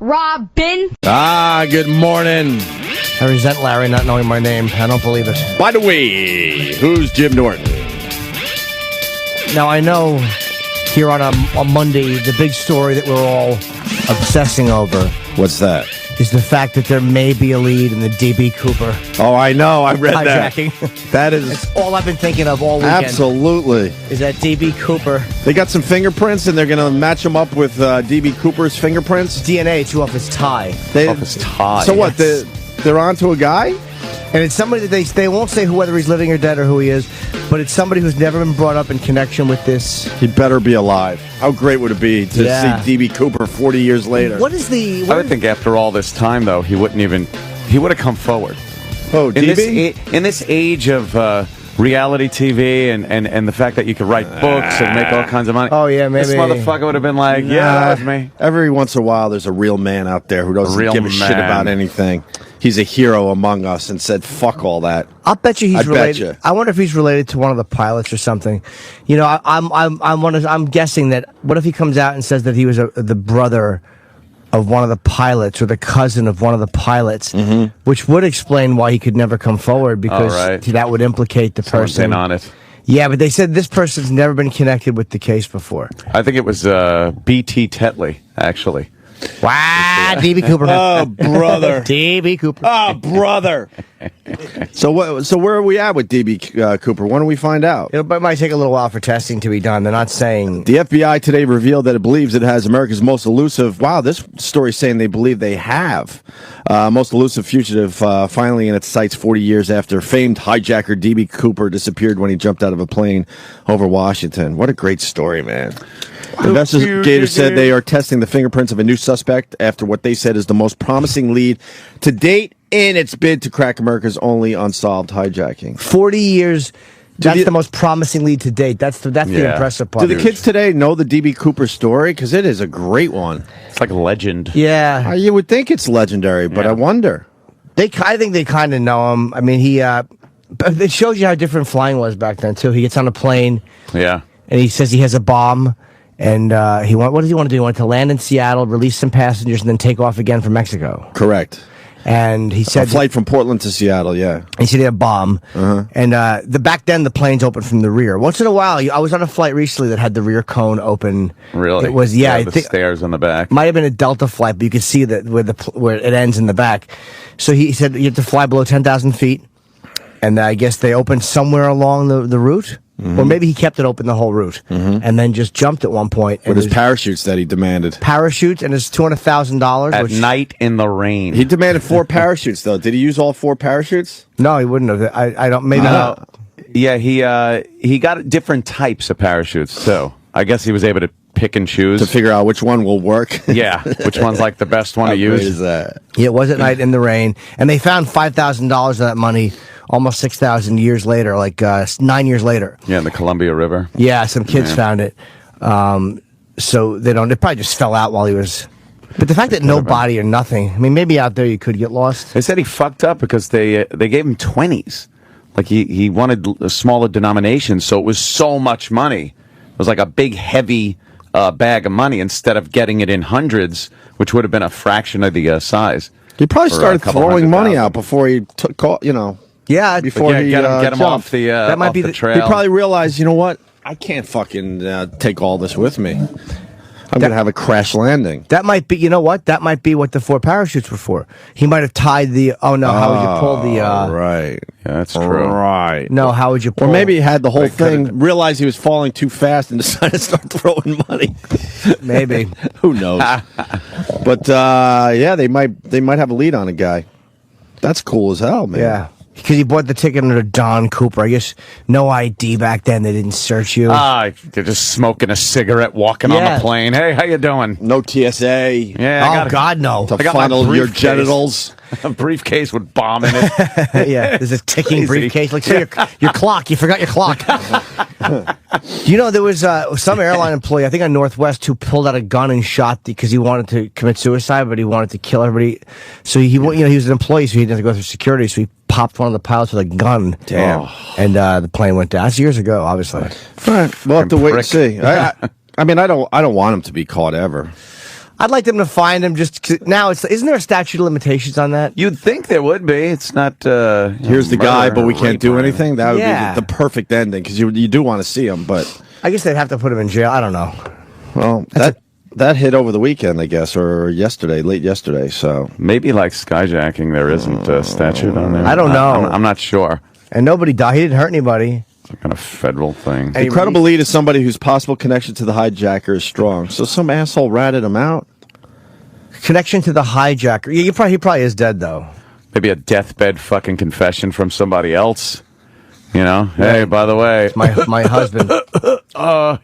Robin. Good morning. I resent Larry not knowing my name. I don't believe it. By the way, who's Jim Norton? Now, I know here on a Monday, the big story that we're all obsessing over What's that? is the fact that there may be a lead in the D.B. Cooper Oh, I know. I read that. hijacking. That is That's all I've been thinking of all weekend. absolutely. Is that D.B. Cooper. They got some fingerprints, and they're going to match them up with D.B. Cooper's fingerprints. DNA too off his tie. Off his tie. So what? They're onto a guy? And it's somebody that they won't say whether he's living or dead or who he is, but it's somebody who's never been brought up in connection with this. He better be alive. How great would it be to see D.B. Cooper 40 years later? What is the... I would think after all this time, though, he would have come forward. Oh, D.B.? In this age of reality TV and the fact that you could write books and make all kinds of money. Oh, yeah, maybe. This motherfucker would have been like, yeah, that was me. Every once in a while, there's a real man out there who doesn't give a shit about anything. He's a hero among us and said, fuck all that. I'll bet you he's related. Bet you. I wonder if he's related to one of the pilots or something. You know, I'm guessing that. What if he comes out and says that he was the brother of one of the pilots or the cousin of one of the pilots, which would explain why he could never come forward because that would implicate the person in on it. Yeah, but they said this person's never been connected with the case before. I think it was B.T. Tetley, actually. Wow, D.B. Cooper. Oh, brother. D.B. Cooper. Oh, brother. So where are we at with D.B. Cooper? When do we find out? It might take a little while for testing to be done. They're not saying... The FBI today revealed that it believes it has America's most elusive... Wow, this story's saying they believe they have. Most elusive fugitive finally in its sights 40 years after famed hijacker D.B. Cooper disappeared when he jumped out of a plane over Washington. What a great story, man. Investigators said they are testing the fingerprints of a new suspect after what they said is the most promising lead to date in its bid to crack America's only unsolved hijacking. 40 years, that's the most promising lead to date. That's the impressive part. Do the kids today know the D.B. Cooper story? Because it is a great one. It's like a legend. Yeah. You would think it's legendary, but I wonder. I think they kind of know him. I mean, it shows you how different flying was back then, too. He gets on a plane. Yeah. And he says he has a bomb. And what does he want to do? He wanted to land in Seattle, release some passengers, and then take off again for Mexico. Correct. And he said... A flight from Portland to Seattle, yeah. He said he had a bomb. And back then, the plane's open from the rear. Once in a while, I was on a flight recently that had the rear cone open. Really? It was, I think stairs on the back. Might have been a Delta flight, but you could see that where it ends in the back. So he said you have to fly below 10,000 feet. And I guess they opened somewhere along the route. Or maybe he kept it open the whole route and then just jumped at one point. With his parachutes that he demanded. Parachutes and his $200,000. At night in the rain. He demanded 4 parachutes, though. Did he use all 4 parachutes? No, he wouldn't have. I don't, maybe not. Yeah, he got different types of parachutes, too. I guess he was able to pick and choose. To figure out which one will work? Yeah, which one's like the best one to use. How great is that? Yeah, it was at night in the rain. And they found $5,000 of that money almost 6,000 years later, like 9 years later. Yeah, in the Columbia River. Yeah, some kids found it. So they probably just fell out while he was... But the fact that no body or nothing, I mean, maybe out there you could get lost. They said he fucked up because they gave him 20s. Like he wanted a smaller denomination, so it was so much money. It was like a big, heavy bag of money instead of getting it in hundreds, which would have been a fraction of the size. He probably started throwing money out before he took, Yeah, before he get him off the that might be the trail. He probably realized, you know what? I can't fucking take all this with me. I'm going to have a crash landing. That might be, you know what? That might be what the 4 parachutes were for. He might have tied the, how would you pull the... right. Yeah, that's true. Right. No, how would you pull... Or maybe he had the whole thing, realized he was falling too fast and decided to start throwing money. Maybe. Who knows? But, yeah, they might have a lead on a guy. That's cool as hell, man. Yeah. Because he bought the ticket under Don Cooper. I guess no ID back then. They didn't search you. They're just smoking a cigarette, walking on the plane. Hey, how you doing? No TSA. Yeah. God, no. To funnel your genitals. A briefcase with bomb in it. Yeah, there's a ticking briefcase. Like, say your clock. You forgot your clock. You know, there was some airline employee, I think on Northwest, who pulled out a gun and shot because he wanted to commit suicide, but he wanted to kill everybody. So he was an employee, so he didn't have to go through security. So he popped one of the pilots with a gun. Damn. And the plane went down. That's years ago, obviously. All right, we'll have to wait and see. I mean, I don't want him to be caught ever. I'd like them to find him now. Isn't there a statute of limitations on that? You'd think there would be. It's not. Here's the guy, but we can't do anything. That would Yeah. be the perfect ending because you do want to see him, but I guess they'd have to put him in jail. I don't know. well, that hit over the weekend, I guess, or late yesterday. So Maybe like skyjacking, there isn't a statute on there. I don't know. I'm not sure. And nobody died. He didn't hurt anybody. Some kind of federal thing. the credible lead is somebody whose possible connection to the hijacker is strong. So some asshole ratted him out. Connection to the hijacker. Yeah, he probably is dead though. Maybe a deathbed fucking confession from somebody else. You know, hey, by the way, My husband.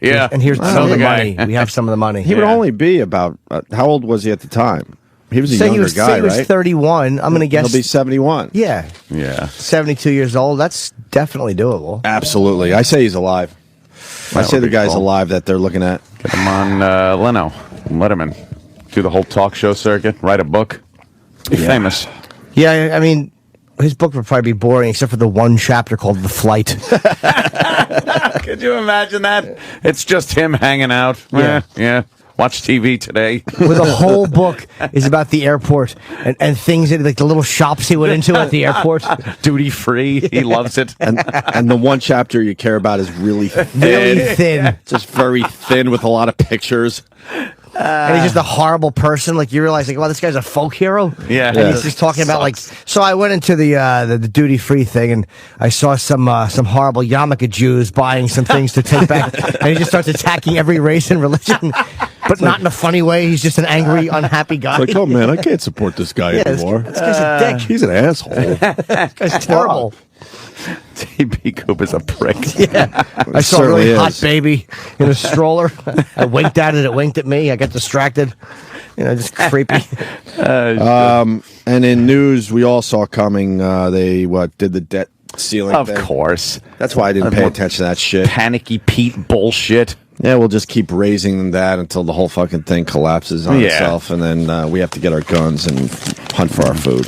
yeah, And here's some of the guy. money. We have some of the money. He would only be about how old was he at the time? He was a younger guy, he was right? 31. I'm going to guess. He'll be 71. Yeah, Yeah. 72 years old. That's definitely doable. Absolutely. I say he's alive. I say would the be guy's cool. alive that they're looking at. Get him on Leno, Letterman, do the whole talk show circuit, write a book, be famous. Yeah, I mean, his book would probably be boring except for the one chapter called "The Flight." Could you imagine that? It's just him hanging out. Yeah. Yeah. Watch TV today. Where the whole book is about the airport and things that, like the little shops he went into at the airport. Duty free. He loves it. And the one chapter you care about is really thin. Really thin. Just very thin with a lot of pictures. And he's just a horrible person. Like you realize, like, wow, this guy's a folk hero. Yeah. And he's just talking about like. So I went into the duty free thing, and I saw some horrible yarmulke Jews buying some things to take back, and he just starts attacking every race and religion, but not in a funny way. He's just an angry, unhappy guy. Like, oh man, I can't support this guy anymore. This guy's a dick. He's an asshole. This guy's terrible. T.B. Cooper's a prick. Yeah, I saw a certainly really is. hot baby in a stroller. I winked at it. It winked at me. I got distracted. Just creepy. And in news, we all saw coming. They did the debt ceiling Of thing. course. That's why I didn't pay attention to that shit. Panicky Pete bullshit. Yeah, we'll just keep raising that until the whole fucking thing collapses on Yeah. itself, and then we have to get our guns and hunt for our food.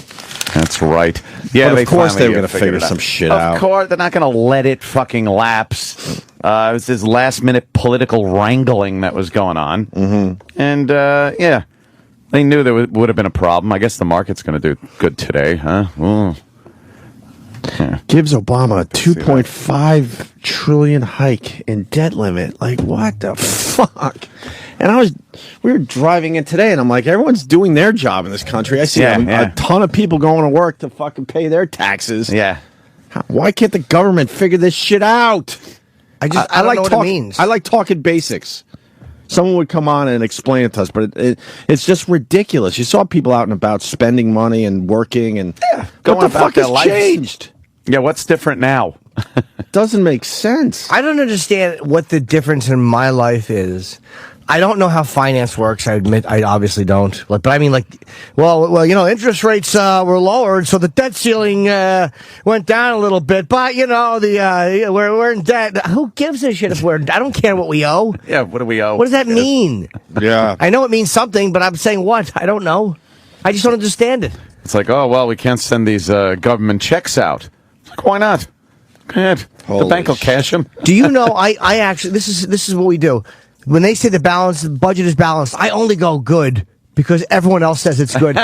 That's right. Yeah, But of course they were going gonna to figure some shit out. Of course, they're not going to let it fucking lapse. It was this last-minute political wrangling that was going on. Mm-hmm. And, yeah, they knew there would have been a problem. I guess the market's going to do good today, huh? Ooh. Yeah. Gives Obama a 2.5 trillion hike in debt limit. Like, what the fuck? And we were driving in today, and I'm like, everyone's doing their job in this country. I see a ton of people going to work to fucking pay their taxes. Yeah. Why can't the government figure this shit out? I don't like know what it means. I like talking basics. Someone would come on and explain it to us, but it's just ridiculous. You saw people out and about spending money and working, and going what the about fuck their has lives. changed? Yeah, what's different now? It doesn't make sense. I don't understand what the difference in my life is. I don't know how finance works. I admit I obviously don't. But I mean, interest rates were lowered, so the debt ceiling went down a little bit. But we're in debt. Who gives a shit if we're? I don't care what we owe. Yeah, what do we owe? What does that mean? Yeah. I know it means something, but I'm saying what? I don't know. I just don't understand it. It's like, oh, well, we can't send these government checks out. It's like, why not? Go ahead. The Holy bank will cash them. Do you know? I actually this is what we do. When they say the budget is balanced, I only go good because everyone else says it's good.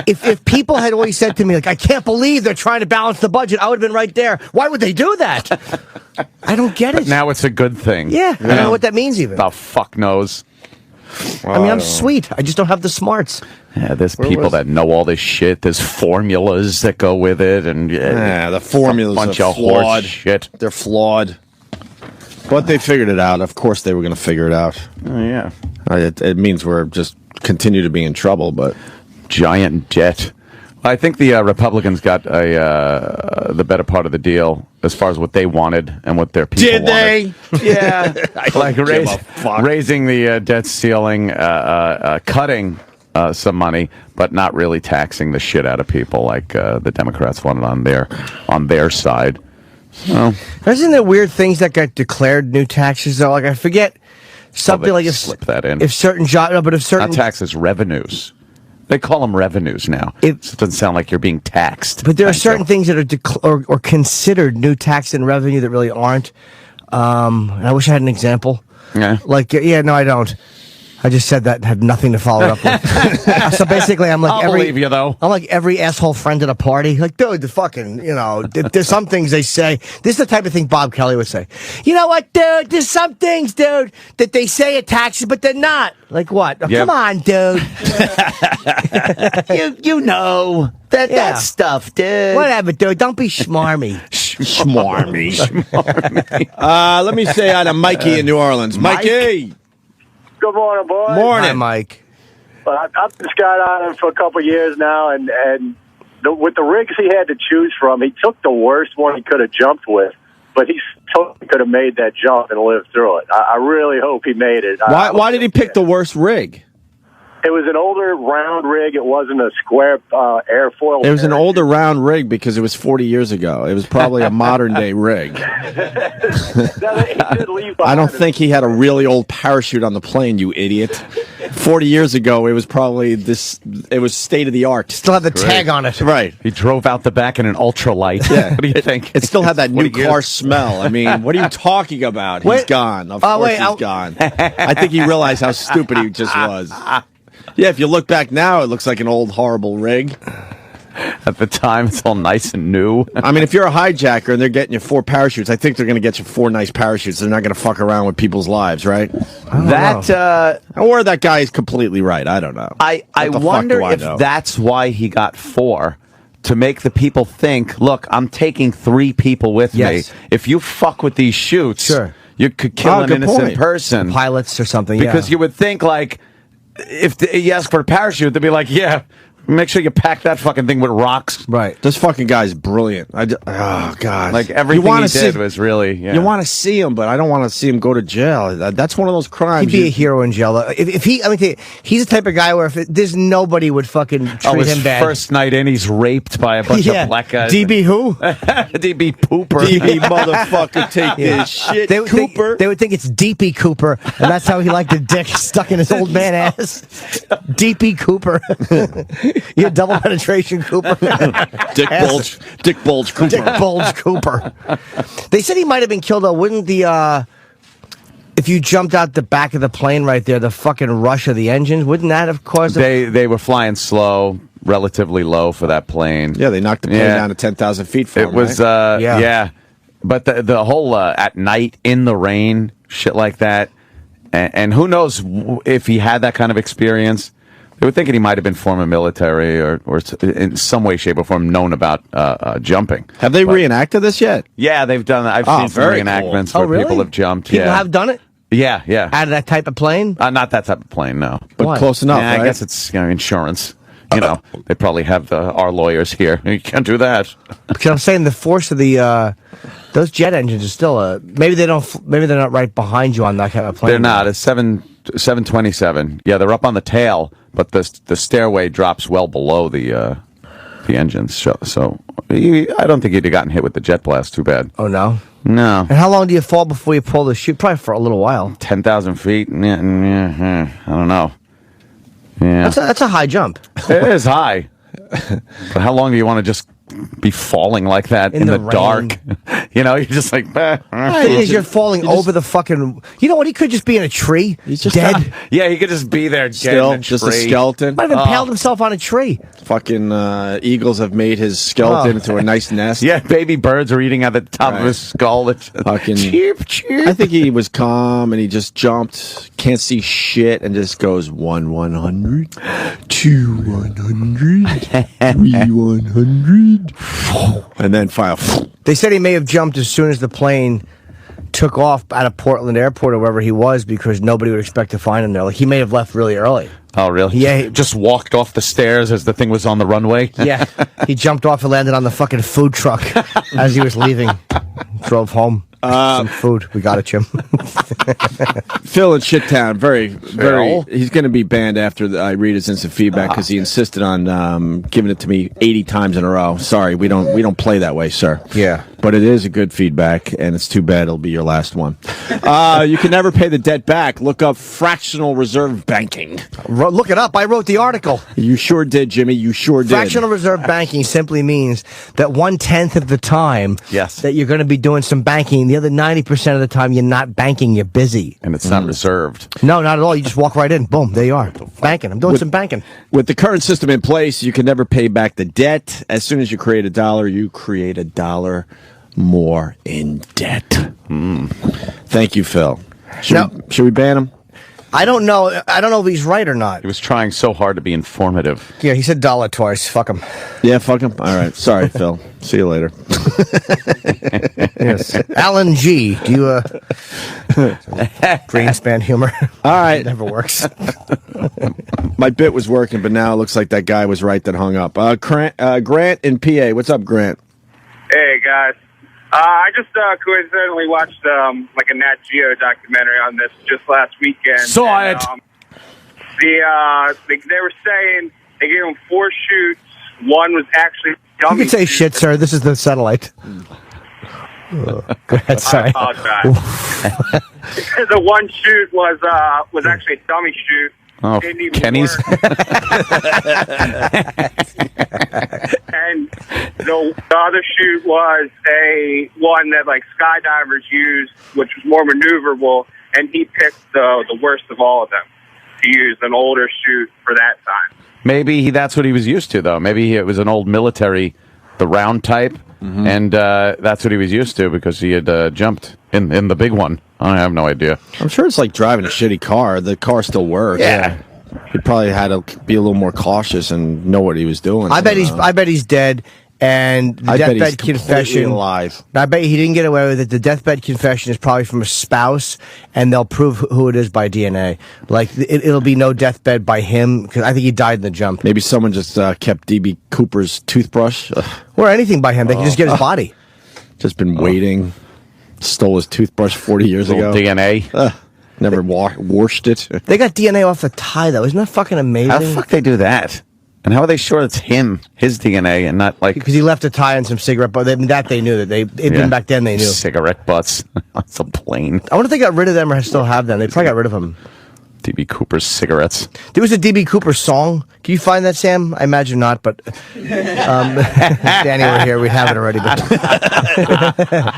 if people had always said to me, like, I can't believe they're trying to balance the budget, I would have been right there. Why would they do that? I don't get it. Now it's a good thing. Yeah, I don't know what that means even. The fuck knows. I mean, I'm sweet. I just don't have the smarts. Yeah, there's people that know all this shit. There's formulas that go with it, and The formulas bunch are of horse flawed. shit. They're flawed. But they figured it out. Of course they were going to figure it out. Oh, yeah. It means we're just continue to be in trouble, but Giant debt. I think the Republicans got the better part of the deal as far as what they wanted and what their people Did they? wanted. Yeah, like give a fuck. raising the debt ceiling, cutting some money, but not really taxing the shit out of people like the Democrats wanted on their side. So, Isn't there weird things that got declared new taxes though? Like I forget something like slip that in. if certain jobs, no, but if certain Not taxes, revenues. They call them revenues now. It doesn't sound like you're being taxed. But there are certain things that are or considered new tax and revenue that really aren't. And I wish I had an example. Yeah. Like, no, I don't. I just said that and had nothing to follow it up with. So basically, I'm like I'll believe you, though. I'm like every asshole friend at a party. Like, dude, the fucking, there's some things they say. This is the type of thing Bob Kelly would say. You know what, dude? There's some things, dude, that they say are taxes, but they're not. Like what? Oh, Yep. come on, dude. you know that stuff, dude. Whatever, dude. Don't be schmarmy. Schmarmy. Let me say hi to Mikey in New Orleans. Mikey. Good morning, boys. Morning. Hi, Mike. Well, I've been skydiving for a couple of years now, and with the rigs he had to choose from, he took the worst one he could have jumped with, but he totally could have made that jump and lived through it. I really hope he made it. Why did he pick the worst rig? It was an older round rig. It wasn't a square airfoil. It was an older round rig because it was 40 years ago. It was probably a modern day rig. I don't think he had a really old parachute on the plane, you idiot. 40 years ago, it was probably it was state of the art. Still have the tag on it. Right. He drove out the back in an ultralight. Yeah. What do you think? It still had that new 40 years. car smell. I mean, what are you talking about? He's Wait. gone. Of course he's gone. I think he realized how stupid he just was. Yeah, if you look back now, it looks like an old, horrible rig. At the time, it's all nice and new. I mean, if you're a hijacker and they're getting you 4 parachutes, I think they're going to get you 4 nice parachutes. They're not going to fuck around with people's lives, right? Or that guy is completely right. I don't know. I What the fuck wonder do I if know? that's why he got 4, to make the people think, look, I'm taking 3 people with Yes. me. If you fuck with these chutes, Sure. you could kill an good innocent point. person. Pilots or something, Because you would think, like, if you ask for a parachute, they'd be like, yeah, make sure you pack that fucking thing with rocks. Right. This fucking guy's brilliant. Oh, God. Like, everything You wanna he did see- was really, yeah. You want to see him, but I don't want to see him go to jail. That's one of those crimes. He'd be a hero in jail. If he, I mean, he's the type of guy where there's nobody would fucking treat his him bad. first night in, he's raped by a bunch of black guys. DB who? DB Pooper. DB motherfucker, take this shit, Cooper. They would think it's DP Cooper, and that's how he liked the dick stuck in his old man ass. DP Cooper. You double penetration Cooper. Dick Bulge Cooper. Dick Bulge Cooper. They said he might have been killed, though. Wouldn't if you jumped out the back of the plane right there, the fucking rush of the engines, wouldn't that have caused They were flying slow, relatively low for that plane. Yeah, they knocked the plane down to 10,000 feet for It him, was, right? yeah. But the whole at night, in the rain, shit like that, and who knows if he had that kind of experience. They were thinking he might have been former military or in some way, shape, or form known about jumping. Have they reenacted this yet? Yeah, they've done that. I've seen some very reenactments cool. where Oh, really? people have jumped. People yeah. have done it? Yeah. Out of that type of plane? Not that type of plane, no. But Why? close enough, Yeah, right? I guess it's insurance. You know, they probably have our lawyers here. You can't do that. Because I'm saying the force of those jet engines is still maybe they're not right behind you on that kind of plane. They're not. It's 727. Yeah, they're up on the tail, but the stairway drops well below the engines. So I don't think he'd have gotten hit with the jet blast too bad. Oh no. No. And how long do you fall before you pull the chute? Probably for a little while. 10,000 feet? Yeah, I don't know. Yeah. That's a high jump. It is high. But how long do you want to just be falling like that in the the dark? You know, you're just like, You're falling over the fucking. You know what? He could just be in a tree. He's just dead. yeah, he could just be there Still, dead in just a tree. skeleton. Might have impaled himself on a tree. Fucking eagles have made his skeleton into a nice nest. Yeah, baby birds are eating at the top of his skull. It's Fucking- chirp, chirp. I think he was calm and he just jumped, can't see shit, and just goes 100, 2 100, 3 100, and then file. They said he may have jumped as soon as the plane took off out of Portland Airport or wherever he was because nobody would expect to find him there. Like he may have left really early. Oh, really? Yeah. Just walked off the stairs as the thing was on the runway? Yeah. He jumped off and landed on the fucking food truck as he was leaving. Drove home. Some food. We got it, Jim. Phil in Shittown, very. Phil? He's going to be banned after I read his instant feedback because he insisted on giving it to me 80 times in a row. Sorry, we don't play that way, sir. Yeah. but it is a good feedback, and it's too bad it'll be your last one. You can never pay the debt back. Look up fractional reserve banking. Look it up. I wrote the article. You sure did, Jimmy. You sure did. Fractional reserve banking simply means that 1/10 of the time that you're going to be doing some banking, the other 90% of the time you're not banking, you're busy. And it's not reserved. No, not at all. You just walk right in. Boom, there you are. Banking. I'm doing some banking. With the current system in place, you can never pay back the debt. As soon as you create $1, you create $1 more in debt. Thank you, Phil. Should we ban him? I don't know. I don't know if he's right or not. He was trying so hard to be informative. Yeah, he said dollar twice. Fuck him. Yeah, fuck him. All right. Sorry, Phil. See you later. Yes. Alan G. Do you Greenspan humor? All right. It never works. My bit was working, but now it looks like that guy was right that hung up. Grant in PA. What's up, Grant? Hey, guys. I just coincidentally watched like a Nat Geo documentary on this just last weekend. Saw it. They were saying they gave him 4 shoots. One was actually dummy. You can say shit, sir. This is the satellite. Go ahead, sorry. I apologize. The one shoot was actually a dummy shoot. Oh, Didn't even Kenny's. work. And the other shoot was one that like skydivers use, which was more maneuverable, and he picked the worst of all of them to use, an older shoot for that time. Maybe that's what he was used to, though. Maybe it was an old military, the round type, and that's what he was used to because he had jumped in the big one. I have no idea. I'm sure it's like driving a shitty car. The car still works. Yeah. He probably had to be a little more cautious and know what he was doing. I bet he's dead. And the I bet he's deathbed completely confession. alive. I bet he didn't get away with it. The deathbed confession is probably from a spouse, and they'll prove who it is by DNA. Like it'll be no deathbed by him because I think he died in the jump. Maybe someone just kept DB Cooper's toothbrush. Or anything by him. They can just get his body. Just been waiting. Stole his toothbrush 40 years ago. DNA. Never washed it. They got DNA off the tie, though. Isn't that fucking amazing? How the fuck they do that? And how are they sure it's him, his DNA, and not like... Because he left a tie and some cigarette butts. That they knew. Even back then they knew. Cigarette butts. That's a plane. I wonder if they got rid of them or still have them. They probably got rid of them. DB Cooper's cigarettes. There was a DB Cooper song. Can you find that, Sam? I imagine not, but if Danny were here, we'd have it already. But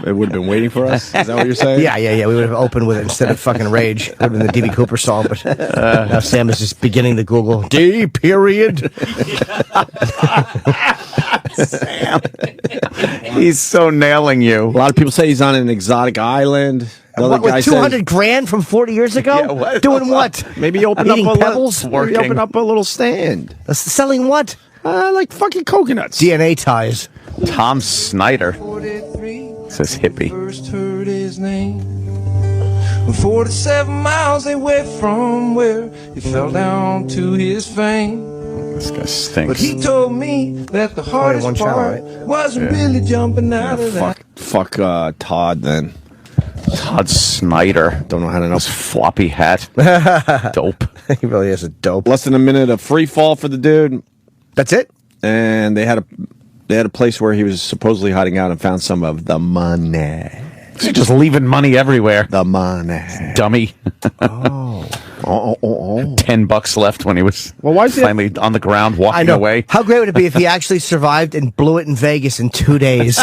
It would have been waiting for us? Is that what you're saying? Yeah. We would have opened with it instead of fucking Rage. It would have been the DB Cooper song, but now Sam is just beginning to Google D period. Sam. He's so nailing you. A lot of people say he's on an exotic island. What, with 200 grand from 40 years ago? Yeah, Doing what? Maybe open up Eating a pebbles? Maybe open up a little stand. Selling what? Like fucking coconuts. DNA ties. Tom Snyder. Says hippie. First heard his name. 47 miles away from where he fell down to his fame. This guy But stinks. he told me that the hardest one part channel, right? wasn't really jumping out of that. Fuck Todd then. Todd Snyder. Don't know how to know. This floppy hat. Dope. He really is a dope. Less than a minute of free fall for the dude, That's it? and they had a place where he was supposedly hiding out and found some of the money. He's just leaving money everywhere. The money. Dummy. Oh. $10 left when he was why is he- finally on the ground walking away. How great would it be if he actually survived and blew it in Vegas in 2 days?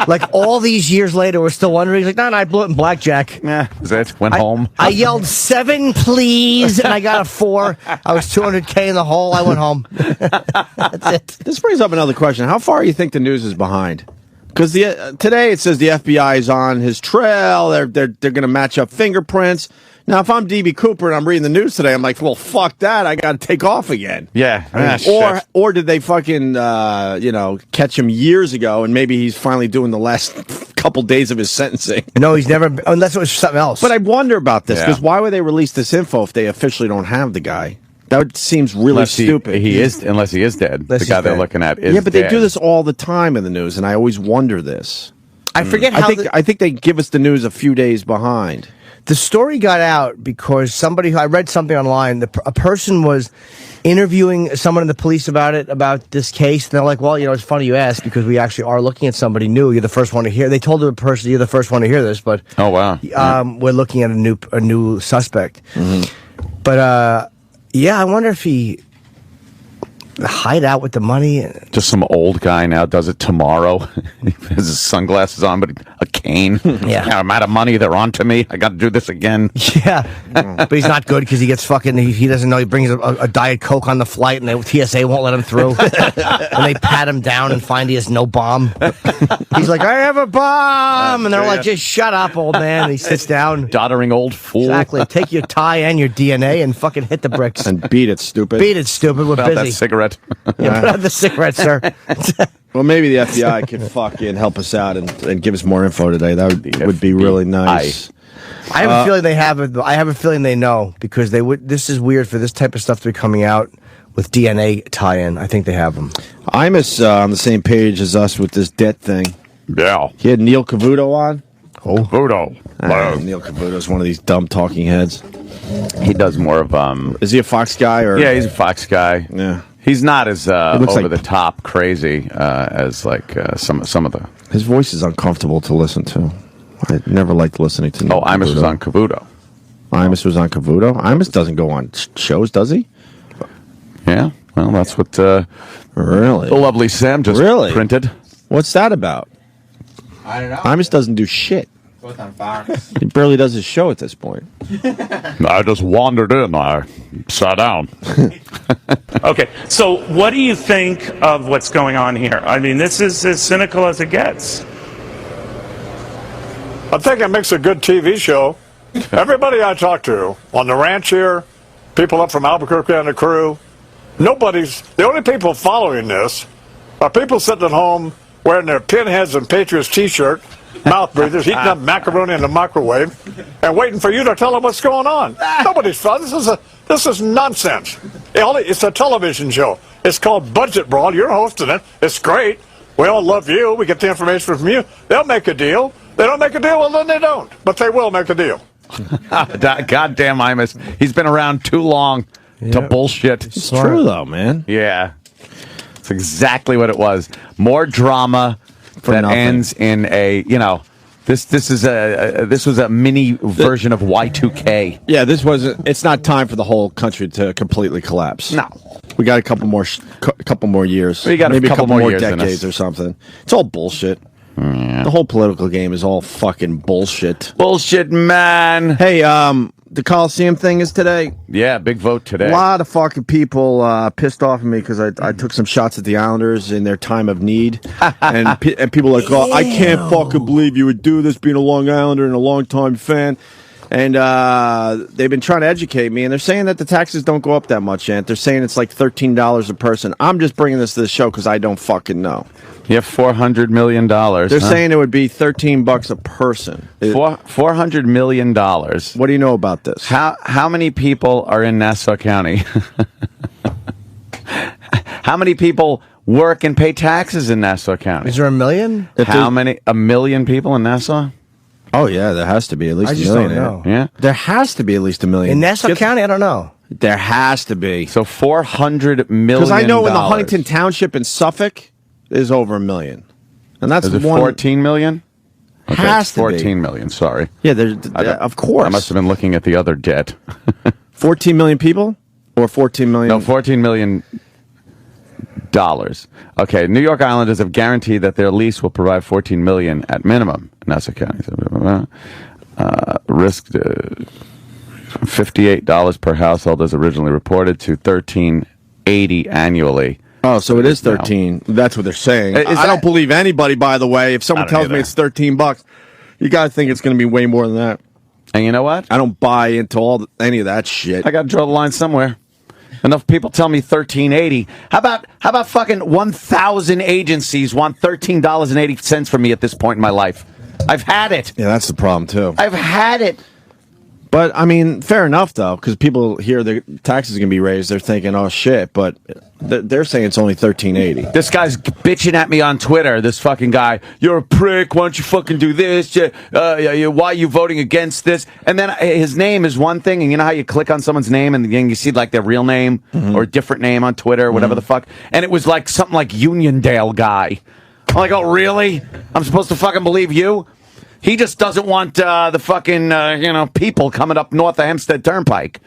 Like all these years later, we're still wondering. He's like, no, I blew it in blackjack. Yeah, is it? Went home. I yelled 7, please, and I got a 4. I was 200K in the hole. I went home. That's it. This brings up another question. How far do you think the news is behind? Because today it says the FBI is on his trail. They're going to match up fingerprints. Now, if I'm DB Cooper and I'm reading the news today, I'm like, well, fuck that. I got to take off again. Yeah. Or did they fucking catch him years ago and maybe he's finally doing the last couple days of his sentencing? No, he's never, unless it was something else. But I wonder about this because Yeah. why would they release this info if they officially don't have the guy? That seems really stupid. Unless he is dead. Unless The guy he's they're dead. looking at is Yeah, but dead. they do this all the time in the news, and I always wonder this. I forget how I think they give us the news a few days behind. The story got out because I read something online. A person was interviewing someone in the police about this case. And they're like, well, it's funny you asked because we actually are looking at somebody new. You're the first one to hear. They told the person, you're the first one to hear this, but oh wow, we're looking at a new suspect. But I wonder if he hide out with the money. Just some old guy now does it tomorrow. He has his sunglasses on, but a cane. Yeah. I'm out of money. They're on to me. I got to do this again. Yeah. But he's not good because he gets fucking, he doesn't know, he brings a Diet Coke on the flight and the TSA won't let him through. And they pat him down and find he has no bomb. He's like, I have a bomb. And they're like, just shut up, old man. And he sits down. Doddering old fool. Exactly. Take your tie and your DNA and fucking hit the bricks. And beat it, stupid. Beat it, stupid. We're About busy. that cigarette. Yeah, put out the cigarette, sir. Well, maybe the FBI can fucking help us out and give us more info today. That would be really nice. I have a feeling they have it. I have a feeling they know because they would. This is weird for this type of stuff to be coming out with DNA tie-in. I think they have them. Imus on the same page as us with this debt thing. Yeah. He had Neil Cavuto on. Cavuto. Neil Cavuto's one of these dumb talking heads. He does more of Is he a Fox guy or? Yeah, he's a Fox guy. Yeah. He's not as over like the top crazy as like some of the. His voice is uncomfortable to listen to. I never liked listening to. Oh, Imus was on Cavuto. Imus was on Cavuto. Imus doesn't go on shows, does he? Yeah. Well, that's what really the lovely Sam just printed. What's that about? I don't know. Imus doesn't do shit. Both on Fox. He barely does his show at this point. I just wandered in. I sat down. Okay, so what do you think of what's going on here? I mean, this is as cynical as it gets. I think it makes a good TV show. Everybody I talk to on the ranch here, people up from Albuquerque and the crew, the only people following this are people sitting at home wearing their pinheads and Patriots t-shirt, mouth breathers, heating up macaroni in the microwave, and waiting for you to tell them what's going on. Nobody's fun. This is nonsense. It's a television show. It's called Budget Brawl. You're hosting it. It's great. We all love you. We get the information from you. They'll make a deal. They don't make a deal, well, then they don't. But they will make a deal. Goddamn Imus. He's been around too long to bullshit. It's true, though, man. Yeah. It's exactly what it was. More drama that nothing. ends in a, this was a mini version of Y2K. Yeah, it's not time for the whole country to completely collapse. No. We got a couple more years. We got maybe a couple more years in decades us. or something. It's all bullshit. Yeah. The whole political game is all fucking bullshit. Bullshit, man. Hey, the Colosseum thing is today. Yeah, big vote today. A lot of fucking people pissed off at me because I took some shots at the Islanders in their time of need. and people are like, oh, I can't fucking believe you would do this being a Long Islander and a long-time fan. And they've been trying to educate me, and they're saying that the taxes don't go up that much, Ant. They're saying it's like $13 a person. I'm just bringing this to the show because I don't fucking know. You have $400 million. They're saying it would be $13 a person. $400 million. What do you know about this? How many people are in Nassau County? How many people work and pay taxes in Nassau County? Is there a million? How many? 1 million people in Nassau? Oh, yeah, there has to be at least I just a million. don't know. Yeah. There has to be at least a million. In Nassau County, I don't know. There has to be. So $400 million. Because I know in the Huntington Township in Suffolk, there's over 1 million. And that's Is it one. 14 million? Okay, Has it's to be. 14 million, sorry. Yeah, of course. I must have been looking at the other debt. 14 million people? Or 14 million? No, $14 million. Okay, New York Islanders have guaranteed that their lease will provide $14 million at minimum in Nassau County. Risk $58 per household as originally reported to $13.80 annually. Oh, so it is 13. That's what they're saying. I don't believe anybody, by the way. If someone tells me it's $13, you got to think it's going to be way more than that. And you know what? I don't buy into any of that shit. I got to draw the line somewhere. Enough people tell me $13.80. How about fucking 1,000 agencies want $13.80 from me at this point in my life? I've had it. Yeah, that's the problem, too. I've had it. But, I mean, fair enough, though, because people hear the taxes are going to be raised. They're thinking, oh, shit. But they're saying it's only $13.80. This guy's bitching at me on Twitter, this fucking guy. You're a prick. Why don't you fucking do this? Why are you voting against this? And then his name is one thing, and you know how you click on someone's name and then you see like their real name or a different name on Twitter or whatever the fuck? And it was like something like Uniondale guy. I'm like, oh, really? I'm supposed to fucking believe you? He just doesn't want the fucking, people coming up north of Hempstead Turnpike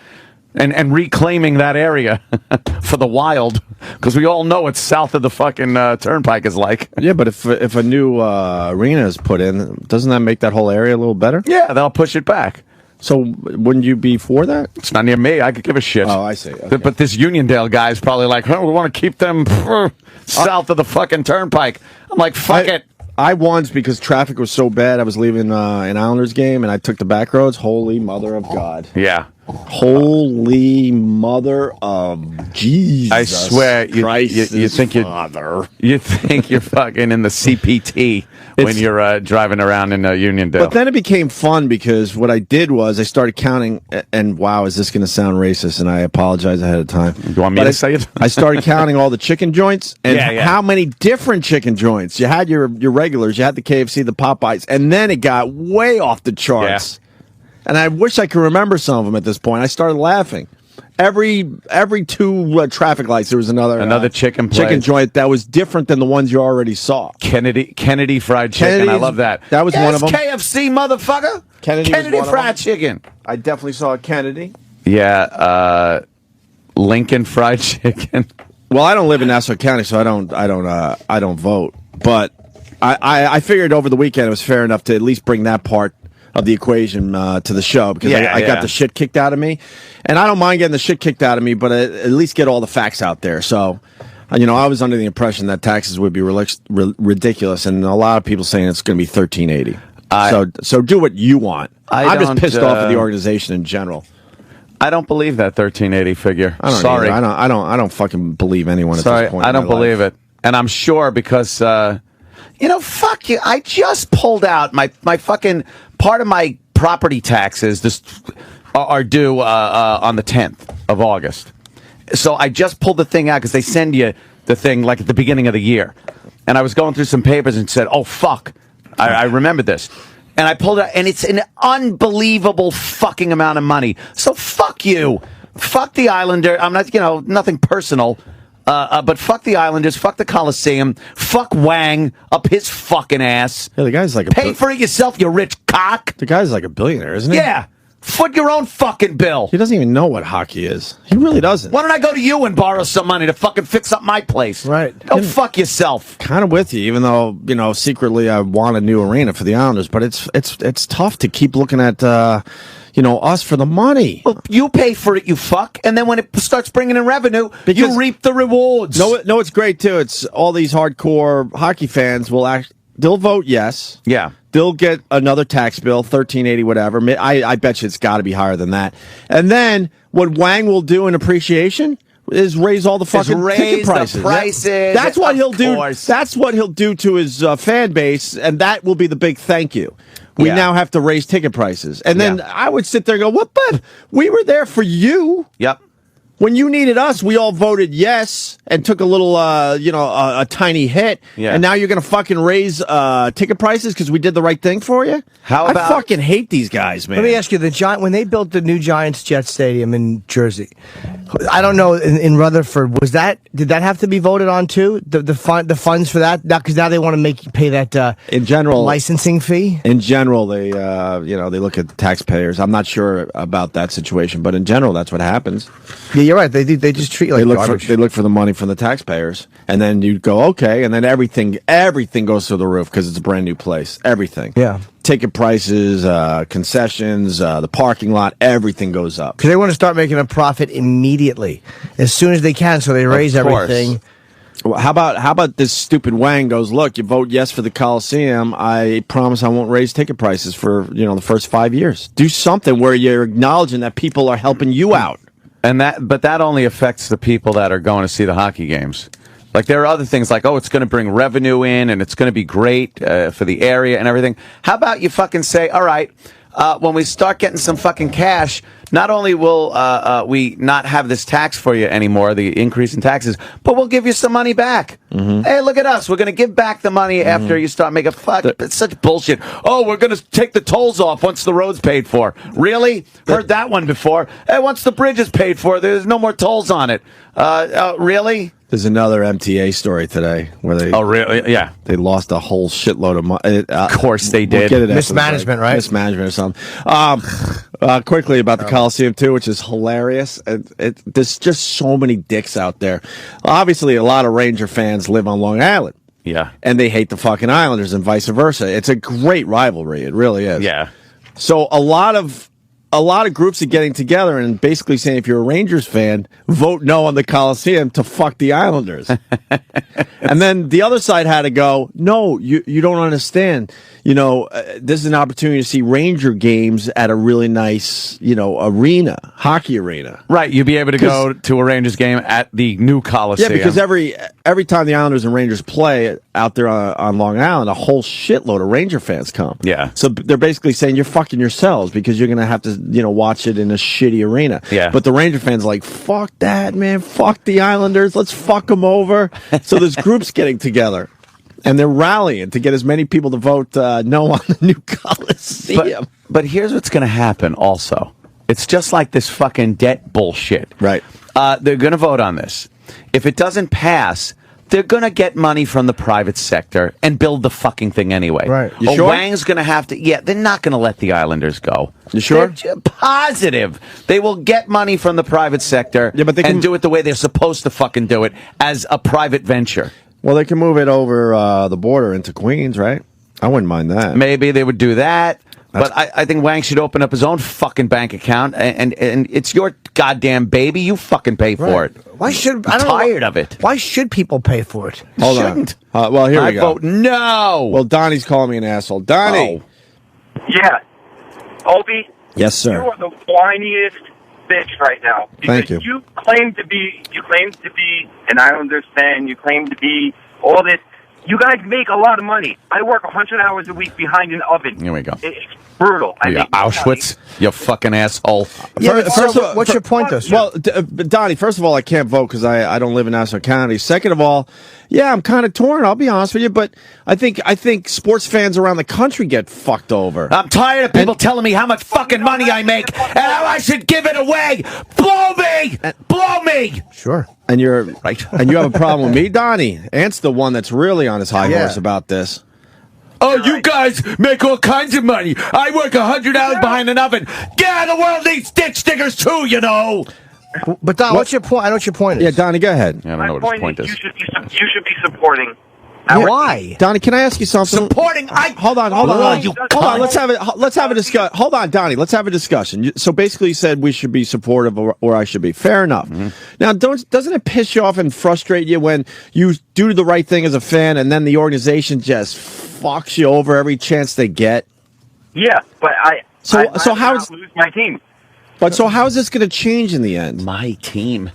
and reclaiming that area for the wild. Because we all know it's south of the fucking Turnpike is like. Yeah, but if a new arena is put in, doesn't that make that whole area a little better? Yeah, they'll push it back. So wouldn't you be for that? It's not near me. I could give a shit. Oh, I see. Okay. But this Uniondale guy is probably like, we want to keep them south of the fucking Turnpike. I'm like, fuck it. I once, because traffic was so bad, I was leaving an Islanders game, and I took the back roads. Holy mother of God. Yeah. Holy mother of Jesus. I swear, you think you're fucking in the CPT when you're driving around in Uniondale. But then it became fun because what I did was I started counting, and wow, is this going to sound racist? And I apologize ahead of time. Do you want me to say it? I started counting all the chicken joints and how many different chicken joints. You had your regulars, you had the KFC, the Popeyes, and then it got way off the charts. Yeah. And I wish I could remember some of them at this point. I started laughing. Every two traffic lights, there was another chicken joint that was different than the ones you already saw. Kennedy Fried Chicken. I love that. That was one of them. KFC, motherfucker. Kennedy Fried Chicken. I definitely saw a Kennedy. Yeah, Lincoln Fried Chicken. Well, I don't live in Nassau County, so I don't vote. But I figured over the weekend it was fair enough to at least bring that part of the equation to the show because I got the shit kicked out of me, and I don't mind getting the shit kicked out of me, but at least get all the facts out there. So, I was under the impression that taxes would be ridiculous, and a lot of people saying it's going to be $13.80. So do what you want. I'm just pissed off at the organization in general. I don't believe that $13.80 figure. Sorry, I don't fucking believe anyone at this point. I don't believe it, and I'm sure because fuck you. I just pulled out my fucking part of my property taxes are due on the 10th of August. So I just pulled the thing out because they send you the thing like at the beginning of the year. And I was going through some papers and said, oh, fuck. I remember this. And I pulled it out, and it's an unbelievable fucking amount of money. So fuck you. Fuck the Islander. I'm not, nothing personal. But fuck the Islanders, fuck the Colosseum, fuck Wang up his fucking ass. Yeah, the guy's like pay for it yourself, you rich cock. The guy's like a billionaire, isn't he? Yeah. Foot your own fucking bill. He doesn't even know what hockey is. He really doesn't. Why don't I go to you and borrow some money to fucking fix up my place? Right. Go fuck yourself. Kind of with you, even though, secretly I want a new arena for the Islanders, but it's tough to keep looking at us for the money. Well, you pay for it, you fuck, and then when it starts bringing in revenue, you reap the rewards. No, it's great too. It's all these hardcore hockey fans they'll vote yes. Yeah. They'll get another tax bill, $13.80, whatever. I bet you it's got to be higher than that. And then what Wang will do in appreciation is raise all the fucking ticket prices. The prices. That's what he'll do. That's what he'll do to his fan base, and that will be the big thank you. We now have to raise ticket prices. And then I would sit there and go, what? But we were there for you. Yep. When you needed us, we all voted yes and took a little, a tiny hit. Yeah. And now you're going to fucking raise ticket prices because we did the right thing for you? I fucking hate these guys, man. Let me ask you, when they built the new Giants Jet Stadium in Jersey, I don't know, in Rutherford, did that have to be voted on too? The funds for that? Because now they want to make you pay that in general licensing fee? In general, they they look at the taxpayers. I'm not sure about that situation, but in general, that's what happens. Yeah, you're right. They just treat you like garbage. They look for the money from the taxpayers, and then you go okay, and then everything goes through the roof because it's a brand new place. Everything, ticket prices, concessions, the parking lot, everything goes up because they want to start making a profit immediately as soon as they can. So they raise everything. Well, how about this stupid Wang goes, look, you vote yes for the Colosseum, I promise I won't raise ticket prices for the first 5 years. Do something where you're acknowledging that people are helping you out. But that only affects the people that are going to see the hockey games. Like, there are other things like, it's going to bring revenue in and it's going to be great for the area and everything. How about you fucking say, all right, when we start getting some fucking cash, not only will we not have this tax for you anymore, the increase in taxes, but we'll give you some money back. Hey, look at us. We're going to give back the money after you start making it's such bullshit. Oh, we're going to take the tolls off once the road's paid for. Really? Heard that one before. Hey, once the bridge is paid for, there's no more tolls on it. Really? There's another MTA story today where they. Oh, really? Yeah. They lost a whole shitload of money. Of course they did. We'll Mismanagement, right? Mismanagement or something. Quickly about the Colosseum, too, which is hilarious. There's just so many dicks out there. Obviously, a lot of Ranger fans live on Long Island. Yeah. And they hate the fucking Islanders and vice versa. It's a great rivalry. It really is. Yeah. So a lot of groups are getting together and basically saying, if you're a Rangers fan, vote no on the Coliseum to fuck the Islanders. And then the other side had to go, no, you don't understand. This is an opportunity to see Ranger games at a really nice, arena, hockey arena. Right, you'd be able to go to a Rangers game at the new Colosseum. Yeah, because every time the Islanders and Rangers play out there on Long Island, a whole shitload of Ranger fans come. Yeah. So they're basically saying you're fucking yourselves because you're going to have to, watch it in a shitty arena. Yeah. But the Ranger fans are like, fuck that, man. Fuck the Islanders. Let's fuck them over. So there's groups getting together. And they're rallying to get as many people to vote no on the new Coliseum. But here's what's going to happen also. It's just like this fucking debt bullshit. Right. They're going to vote on this. If it doesn't pass, they're going to get money from the private sector and build the fucking thing anyway. Right. You sure? Wang's going to have to... Yeah, they're not going to let the Islanders go. You sure? They're positive. They will get money from the private sector but they can do it the way they're supposed to fucking do it, as a private venture. Well, they can move it over the border into Queens, right? I wouldn't mind that. Maybe they would do that. But I think Wang should open up his own fucking bank account, and it's your goddamn baby. You fucking pay for it. Why should I'm tired of it? Why should people pay for it? Hold Shouldn't. on. Well, here we go. I vote no. Well, Donnie's calling me an asshole. Donnie. Yeah. Opie, Yes, sir. you are the whiniest bitch right now. Thank you. You claim to be an Islanders fan. You claim to be all this. You guys make a lot of money. I work 100 hours a week behind an oven. Here we go. It's brutal. I make Auschwitz, you fucking asshole. Yeah, what's your point, though? Well, Donnie, first of all, I can't vote because I don't live in Nassau County. Second of all, yeah, I'm kind of torn. I'll be honest with you, but I think sports fans around the country get fucked over. I'm tired of people telling me how much fucking money I make and how I should give it away. Blow me! Blow me! Sure. And you're Right. and you have a problem with me, Donnie. Ant's the one that's really on his high horse about this. Oh, you guys make all kinds of money. I work 100 hours behind an oven. Yeah, the world needs ditch diggers too, you know. But Don, what's your point? I know what your point is. Yeah, Donnie, go ahead. I don't know what his point is. You should be supporting. Why? Donnie, can I ask you something? Supporting. Hold on. You Hold on. Let's have a discussion. Hold on, Donnie. Let's have a discussion. So basically, you said we should be supportive, or I should be. Fair enough. Now, doesn't it piss you off and frustrate you when you do the right thing as a fan, and then the organization just fucks you over every chance they get? Yeah, but I how's lose my team. But so how is this going to change in the end? My team.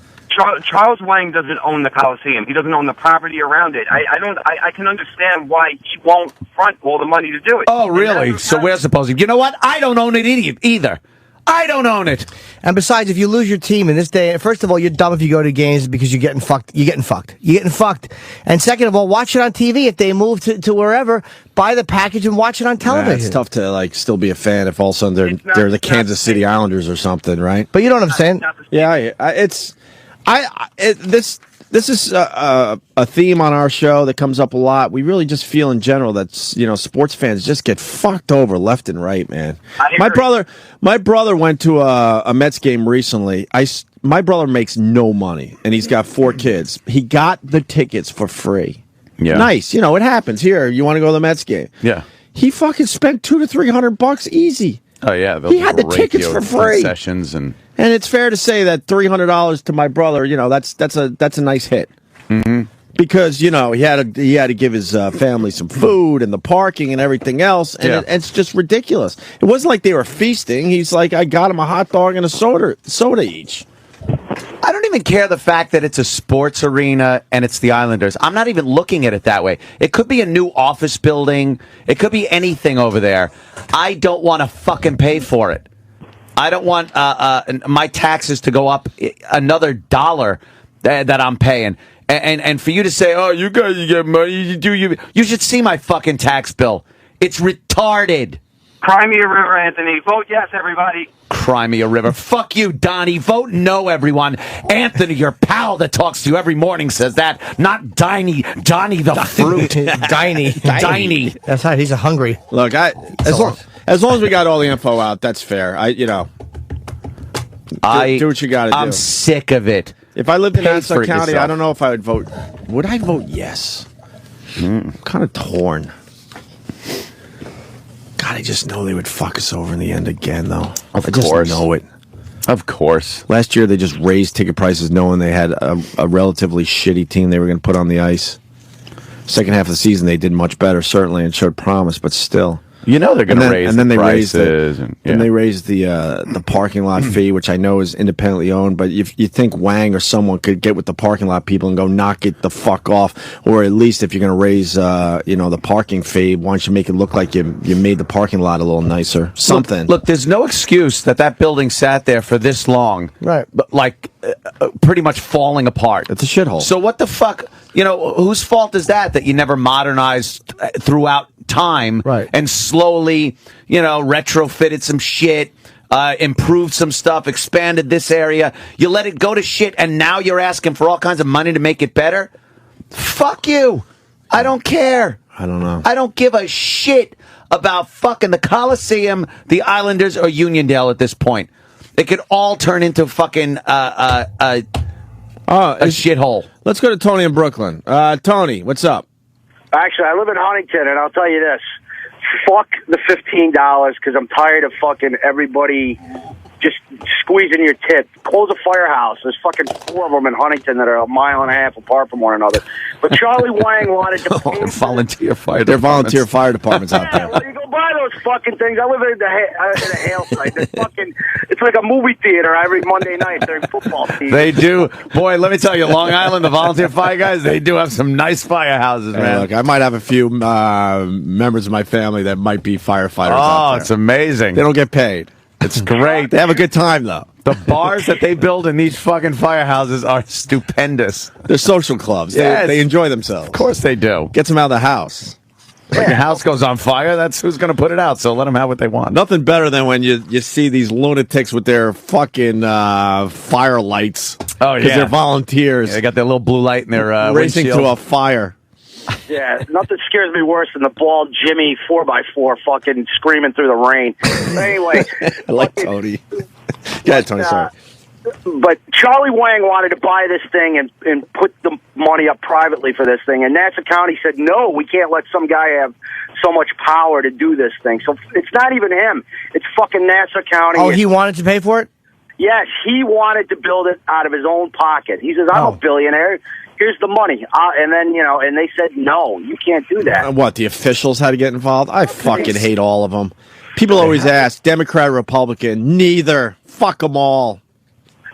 Charles Wang doesn't own the Colosseum. He doesn't own the property around it. I can understand why he won't front all the money to do it. Oh, really? So we're supposing. You know what? I don't own it either. I don't own it. And besides, if you lose your team in this day, first of all, you're dumb if you go to games because you're getting fucked. You're getting fucked. And second of all, watch it on TV. If they move to wherever, buy the package and watch it on television. It's tough to still be a fan if all of a sudden they're the Kansas City Islanders or something, right? But you know what I'm saying? Yeah, this is a theme on our show that comes up a lot. We really just feel in general that sports fans just get fucked over left and right, man. My brother went to a Mets game recently. My brother makes no money, and he's got 4 kids. He got the tickets for free. Yeah, nice. It happens. Here, you want to go to the Mets game? Yeah. He fucking spent $200 to $300 easy. Oh yeah, he had the tickets for free. Sessions and it's fair to say that $300 to my brother, that's a nice hit. Mm-hmm. Because he had to give his family some food and the parking and everything else, and it's just ridiculous. It wasn't like they were feasting. He's like, I got him a hot dog and a soda each. I don't even care the fact that it's a sports arena and it's the Islanders. I'm not even looking at it that way. It could be a new office building. It could be anything over there. I don't want to fucking pay for it. I don't want my taxes to go up another $1 that I'm paying. And for you to say, oh, you guys get money, you should see my fucking tax bill. It's retarded. Cry me a river, Anthony. Vote yes, everybody. Cry me a river. Fuck you, Donnie. Vote no, everyone. Anthony, your pal that talks to you every morning, says that. Not Donnie the fruit. Diney. That's right. He's a hungry. Look, as long as we got all the info out, that's fair. Do what you got to do. I'm sick of it. If I lived in Nassau County, yourself. I don't know if I would vote. Would I vote yes? I'm kind of torn. God, I just know they would fuck us over in the end again, though. Of I just course. know it. Of course. Last year, they just raised ticket prices knowing they had a relatively shitty team they were going to put on the ice. Second half of the season, they did much better, certainly, and showed promise, but still. You know they're going to raise the prices. Then they raised the parking lot fee, which I know is independently owned, but if you think Wang or someone could get with the parking lot people and go knock it the fuck off, or at least if you're going to raise the parking fee, why don't you make it look like you made the parking lot a little nicer? Something. Look, there's no excuse that building sat there for this long. Right. But pretty much falling apart. It's a shithole. So what the fuck? Whose fault is that you never modernized throughout time, right, and slowly, retrofitted some shit, improved some stuff, expanded this area. You let it go to shit, and now you're asking for all kinds of money to make it better? Fuck you. I don't care. I don't know. I don't give a shit about fucking the Colosseum, the Islanders, or Uniondale at this point. It could all turn into fucking a shithole. Let's go to Tony in Brooklyn. Tony, what's up? Actually, I live in Huntington, and I'll tell you this. Fuck the $15, because I'm tired of fucking everybody just squeezing your tit. Close a firehouse. There's fucking 4 of them in Huntington that are a mile and a half apart from one another. But Charlie Wang wanted to pay volunteer fire. They're volunteer fire departments out there. Well, you go buy those fucking things. I live in a hail site. It's like a movie theater every Monday night during football season. They do. Boy, let me tell you, Long Island, the volunteer fire guys, they do have some nice firehouses, man. Look, I might have a few members of my family that might be firefighters out there. It's amazing. They don't get paid. It's great. They have a good time, though. The bars that they build in these fucking firehouses are stupendous. They're social clubs. Yes. They enjoy themselves. Of course they do. Gets them out of the house. When your house goes on fire, that's who's going to put it out, so let them have what they want. Nothing better than when you see these lunatics with their fucking fire lights. Oh, yeah. Because they're volunteers. Yeah, they got their little blue light in their racing windshield. to a fire. Yeah, nothing scares me worse than the bald Jimmy 4x4 fucking screaming through the rain. But anyway. I like Tony. Yeah, Tony, sorry. But Charlie Wang wanted to buy this thing and put the money up privately for this thing. And Nassau County said, no, we can't let some guy have so much power to do this thing. So it's not even him. It's fucking Nassau County. Oh, he wanted to pay for it? Yes, he wanted to build it out of his own pocket. He says, I'm a billionaire. Here's the money. And then, and they said, no, you can't do that. What, the officials had to get involved? I fucking hate all of them. People always ask, Democrat or Republican? Neither. Fuck them all.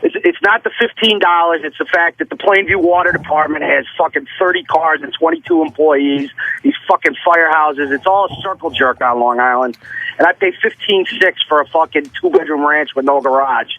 It's not the $15. It's the fact that the Plainview Water Department has fucking 30 cars and 22 employees. These fucking firehouses. It's all a circle jerk on Long Island. And I pay $15,600 for a fucking 2-bedroom ranch with no garage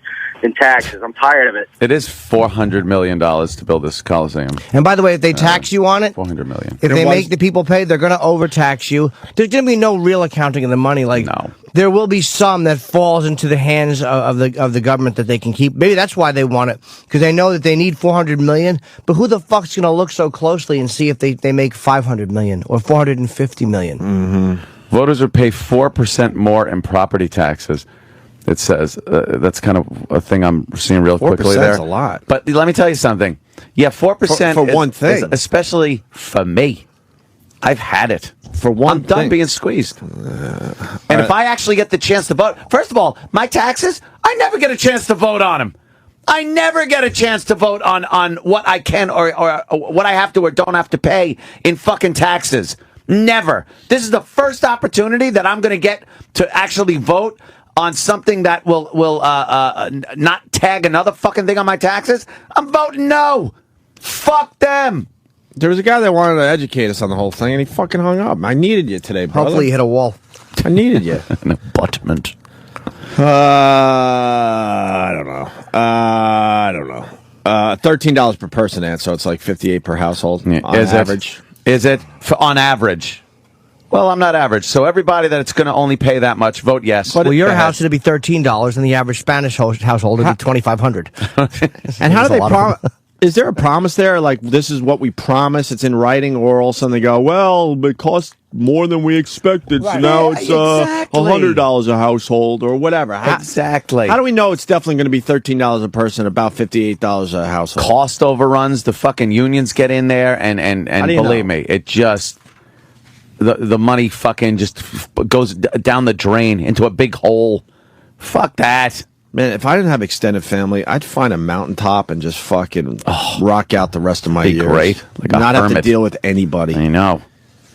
in taxes. I'm tired of it. It is $400 million to build this Coliseum. And by the way, if they tax you on it, $400 million. If they make the people pay, they're going to overtax you. There's going to be no real accounting of the money. No. There will be some that falls into the hands of the government that they can keep. Maybe that's why they want it, because they know that they need $400 million. But who the fuck's going to look so closely and see if they make $500 million or $450 million? Mm-hmm. Voters would pay 4% more in property taxes. It says that's kind of a thing I'm seeing real quickly there. 4%'s a lot. But let me tell you something. Yeah, 4% for one thing, especially for me. I've had it. For one I'm done thing. being squeezed. And if I actually get the chance to vote, first of all, my taxes, I never get a chance to vote on them. I never get a chance to vote on what I can or what I have to or don't have to pay in fucking taxes. Never. This is the first opportunity that I'm going to get to actually vote on something that will not tag another fucking thing on my taxes, I'm voting no. Fuck them. There was a guy that wanted to educate us on the whole thing, and he fucking hung up. I needed you today, brother. Hopefully you hit a wall. I needed you. An abutment. I don't know. $13 per person, and so it's like $58 per household on average. Is it on average? Well, I'm not average, so everybody that's going to only pay that much, vote yes. Well, your house would be $13, and the average Spanish household would be $2,500. And how do they promise? Is there a promise there? Like, this is what we promise, it's in writing, or all of a sudden they go, well, it costs more than we expected, so now it's $100 a household, or whatever. Exactly. How do we know it's definitely going to be $13 a person, about $58 a household? Cost overruns, the fucking unions get in there, and believe me, it just... The money fucking just goes down the drain into a big hole. Fuck that. Man, if I didn't have extended family, I'd find a mountaintop and just fucking rock out the rest of my years. Great. Like not a have to hermit. deal with anybody. I know.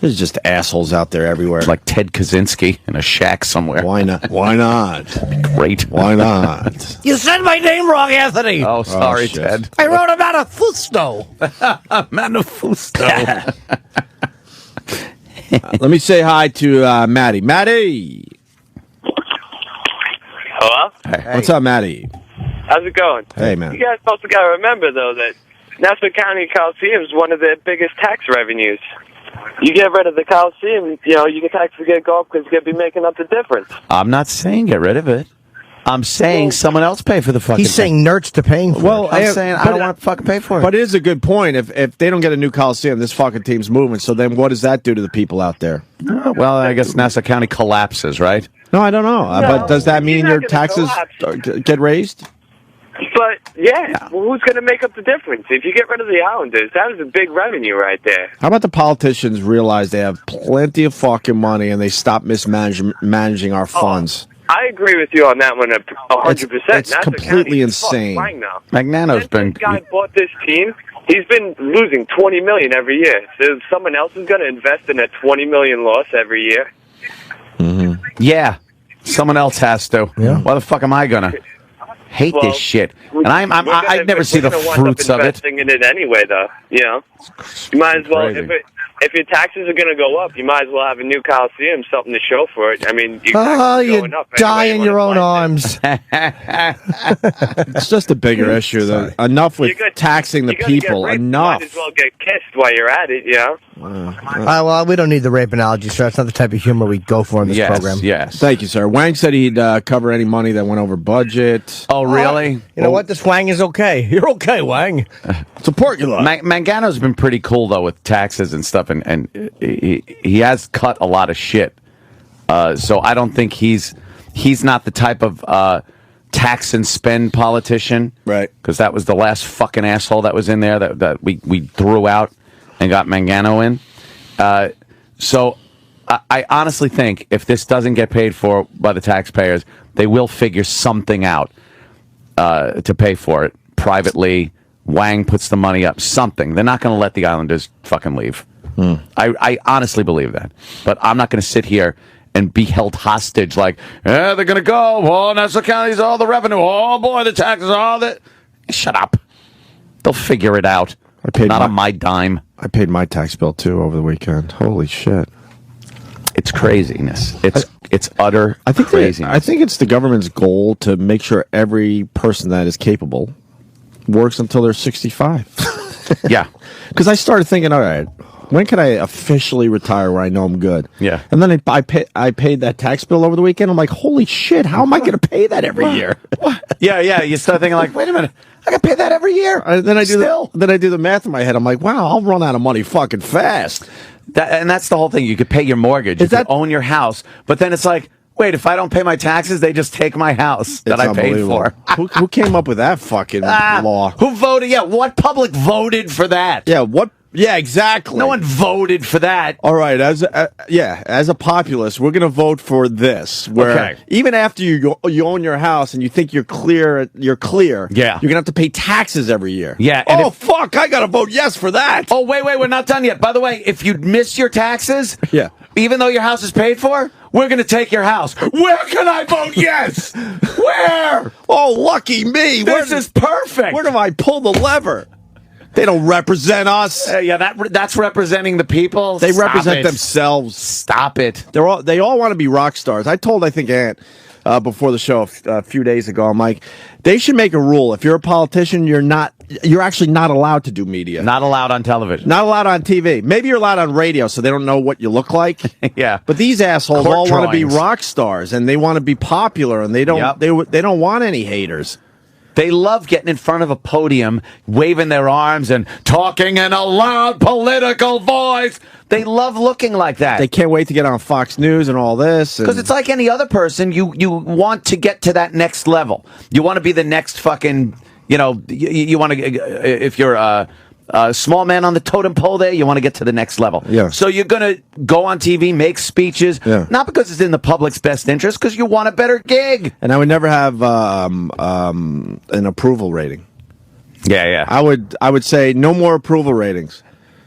There's just assholes out there everywhere. Like Ted Kaczynski in a shack somewhere. Why not? Why not? Great. Why not? You said my name wrong, Anthony. Oh, sorry, Ted. I wrote a manifesto. Manifesto. Let me say hi to Maddie. Maddie! Hello? Hey. What's up, Maddie? How's it going? Hey, man. You guys also got to remember, though, that Nassau County Colosseum is one of their biggest tax revenues. You get rid of the Colosseum, your taxes are going to go up because you're going to be making up the difference. I'm not saying get rid of it. I'm saying someone else pay for the fucking He's saying nerds to paying for it. I'm saying I don't want to fucking pay for it. But it is a good point. If they don't get a new Coliseum, this fucking team's moving. So then what does that do to the people out there? Well, I guess Nassau County collapses, right? No, I don't know. But does that mean your taxes get raised? But, yeah, well, who's going to make up the difference? If you get rid of the Islanders, that was a big revenue right there. How about the politicians realize they have plenty of fucking money and they stop mismanaging our funds? I agree with you on that one 100%. It's completely insane. Magnano's been... This guy bought this team. He's been losing $20 million every year. So someone else is going to invest in a $20 million loss every year. Mm-hmm. Yeah, someone else has to. Yeah. Why the fuck am I gonna hate this shit? And I never see the fruits of it. Investing in it anyway, though. You might as well. If your taxes are going to go up, you might as well have a new Coliseum, something to show for it. I mean, you die in your own arms. It's just a bigger issue, though. Enough with taxing the people. Enough. You might as well get kissed while you're at it, well, we don't need the rape analogy, sir. That's not the type of humor we go for in this program. Yes. Thank you, sir. Wang said he'd cover any money that went over budget. Oh, really? You know what? This Wang is okay. You're okay, Wang. Support you, Mangano's been pretty cool, though, with taxes and stuff, and he has cut a lot of shit. So I don't think he's not the type of tax and spend politician. Right. Because that was the last fucking asshole that was in there that we threw out and got Mangano in. So I honestly think if this doesn't get paid for by the taxpayers, they will figure something out to pay for it privately. Wang puts the money up, something. They're not going to let the Islanders fucking leave. I honestly believe that. But I'm not going to sit here and be held hostage like, they're going to go. Oh, Nassau County's all the revenue. Oh, boy, the taxes, all the... Shut up. They'll figure it out. Not on my dime. I paid my tax bill, too, over the weekend. Holy shit. It's craziness. It's utter craziness. I think it's the government's goal to make sure every person that is capable works until they're 65. Yeah. Because I started thinking, all right, when can I officially retire where I know I'm good? Yeah. And then I paid that tax bill over the weekend. I'm like, holy shit, how am I going to pay that every year? Yeah. You start thinking like, wait a minute, I got to pay that every year. Then I do the math in my head. I'm like, wow, I'll run out of money fucking fast. And that's the whole thing. You could pay your mortgage. You could own your house. But then it's like, wait, if I don't pay my taxes, they just take my house that I paid for. Who came up with that fucking law? Who voted? Yeah, what public voted for that? Yeah, what? Yeah, exactly. No one voted for that. All right, as a populace, we're going to vote for this. Where even after you own your house and you think you're clear. Yeah, you're going to have to pay taxes every year. Yeah. And fuck! I got to vote yes for that. Oh wait, we're not done yet. By the way, if you miss your taxes, yeah, even though your house is paid for, we're going to take your house. Where can I vote yes? Where? Oh, lucky me. This is perfect. Where do I pull the lever? They don't represent us. Yeah, that's representing the people. They Stop represent it. themselves. Stop it. They all want to be rock stars. I think Ant before the show a few days ago, I'm like, they should make a rule. If you're a politician, you're actually not allowed to do media. Not allowed on television. Not allowed on TV. Maybe you're allowed on radio, so they don't know what you look like. Yeah. But these assholes Court all want to be drawings. rock stars, and they want to be popular, and they don't. Yep. They don't want any haters. They love getting in front of a podium, waving their arms and talking in a loud political voice. They love looking like that. They can't wait to get on Fox News and all this. Because it's like any other person, you want to get to that next level. You want to be the next fucking, you want to, if you're a small man on the totem pole there, you want to get to the next level. Yeah. So you're going to go on TV, make speeches, not because it's in the public's best interest, because you want a better gig. And I would never have an approval rating. Yeah. I would say no more approval ratings.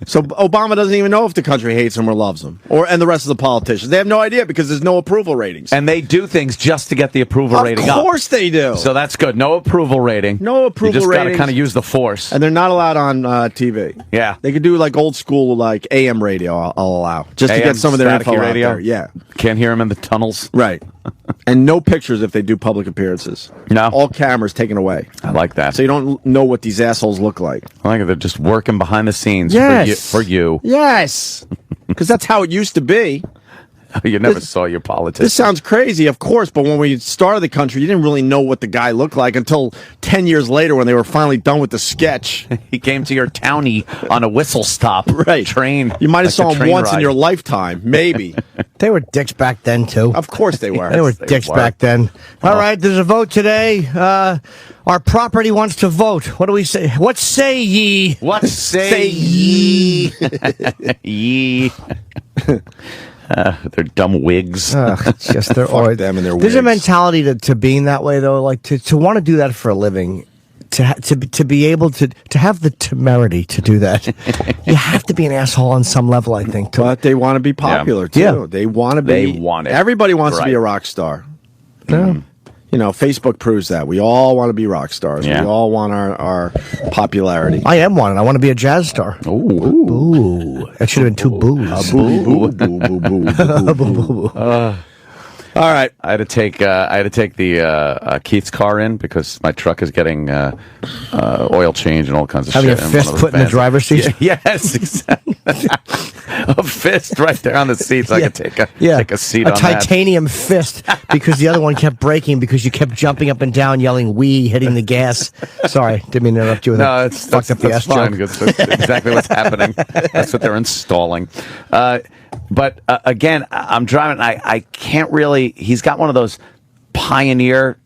So Obama doesn't even know if the country hates him or loves him, and the rest of the politicians. They have no idea because there's no approval ratings. And they do things just to get the approval rating up. Of course they do. So that's good. No approval rating. No approval You just got to ratings. kind of use the force. And they're not allowed on TV. Yeah. They could do like old school, like AM radio. I'll allow just to AM get some of their info staticky radio? out there. Yeah, Can't hear them in the tunnels. right. And no pictures if they do public appearances. No. All cameras taken away. I like that. So you don't know what these assholes look like. I like it. They're just working behind the scenes Yes. for you. Yes, because that's how it used to be. You never saw your politician. This sounds crazy, of course, but when we started the country, you didn't really know what the guy looked like until 10 years later when they were finally done with the sketch. He came to your townie on a whistle stop train. You might have saw like a him train once in ride. your lifetime, maybe. They were dicks back then, too. Of course they were. They were dicks back then. All right, there's a vote today. Our property wants to vote. What do we say? What say ye? What say ye? Ye. They're dumb wigs. It's just they're Fuck them and their There's a wigs. mentality to being that way, though, like to want to do that for a living. To be able to have the temerity to do that, you have to be an asshole on some level, I think. But they want to be popular, too. Yeah. They want to be. They want it. Everybody wants to be Right. a rock star. Yeah. Facebook proves that. We all want to be rock stars. Yeah. We all want our popularity. I am one, and I want to be a jazz star. Ooh. That should have been two boos. Boo, boo, boo, boo, boo, boo. All right. I had to take the Keith's car in because my truck is getting oil change and all kinds of Having shit. a And fist one of put in the fans- driver's seat? Yes, exactly. A fist right there on the seat so I could take a seat on that. titanium fist because the other one kept breaking because you kept jumping up and down, yelling "wee," hitting the gas. Sorry, didn't mean to interrupt you with No, a it's fucked up the ass fine. joke. That's exactly what's happening. That's what they're installing. But again, I'm driving. I can't really. He's got one of those Pioneer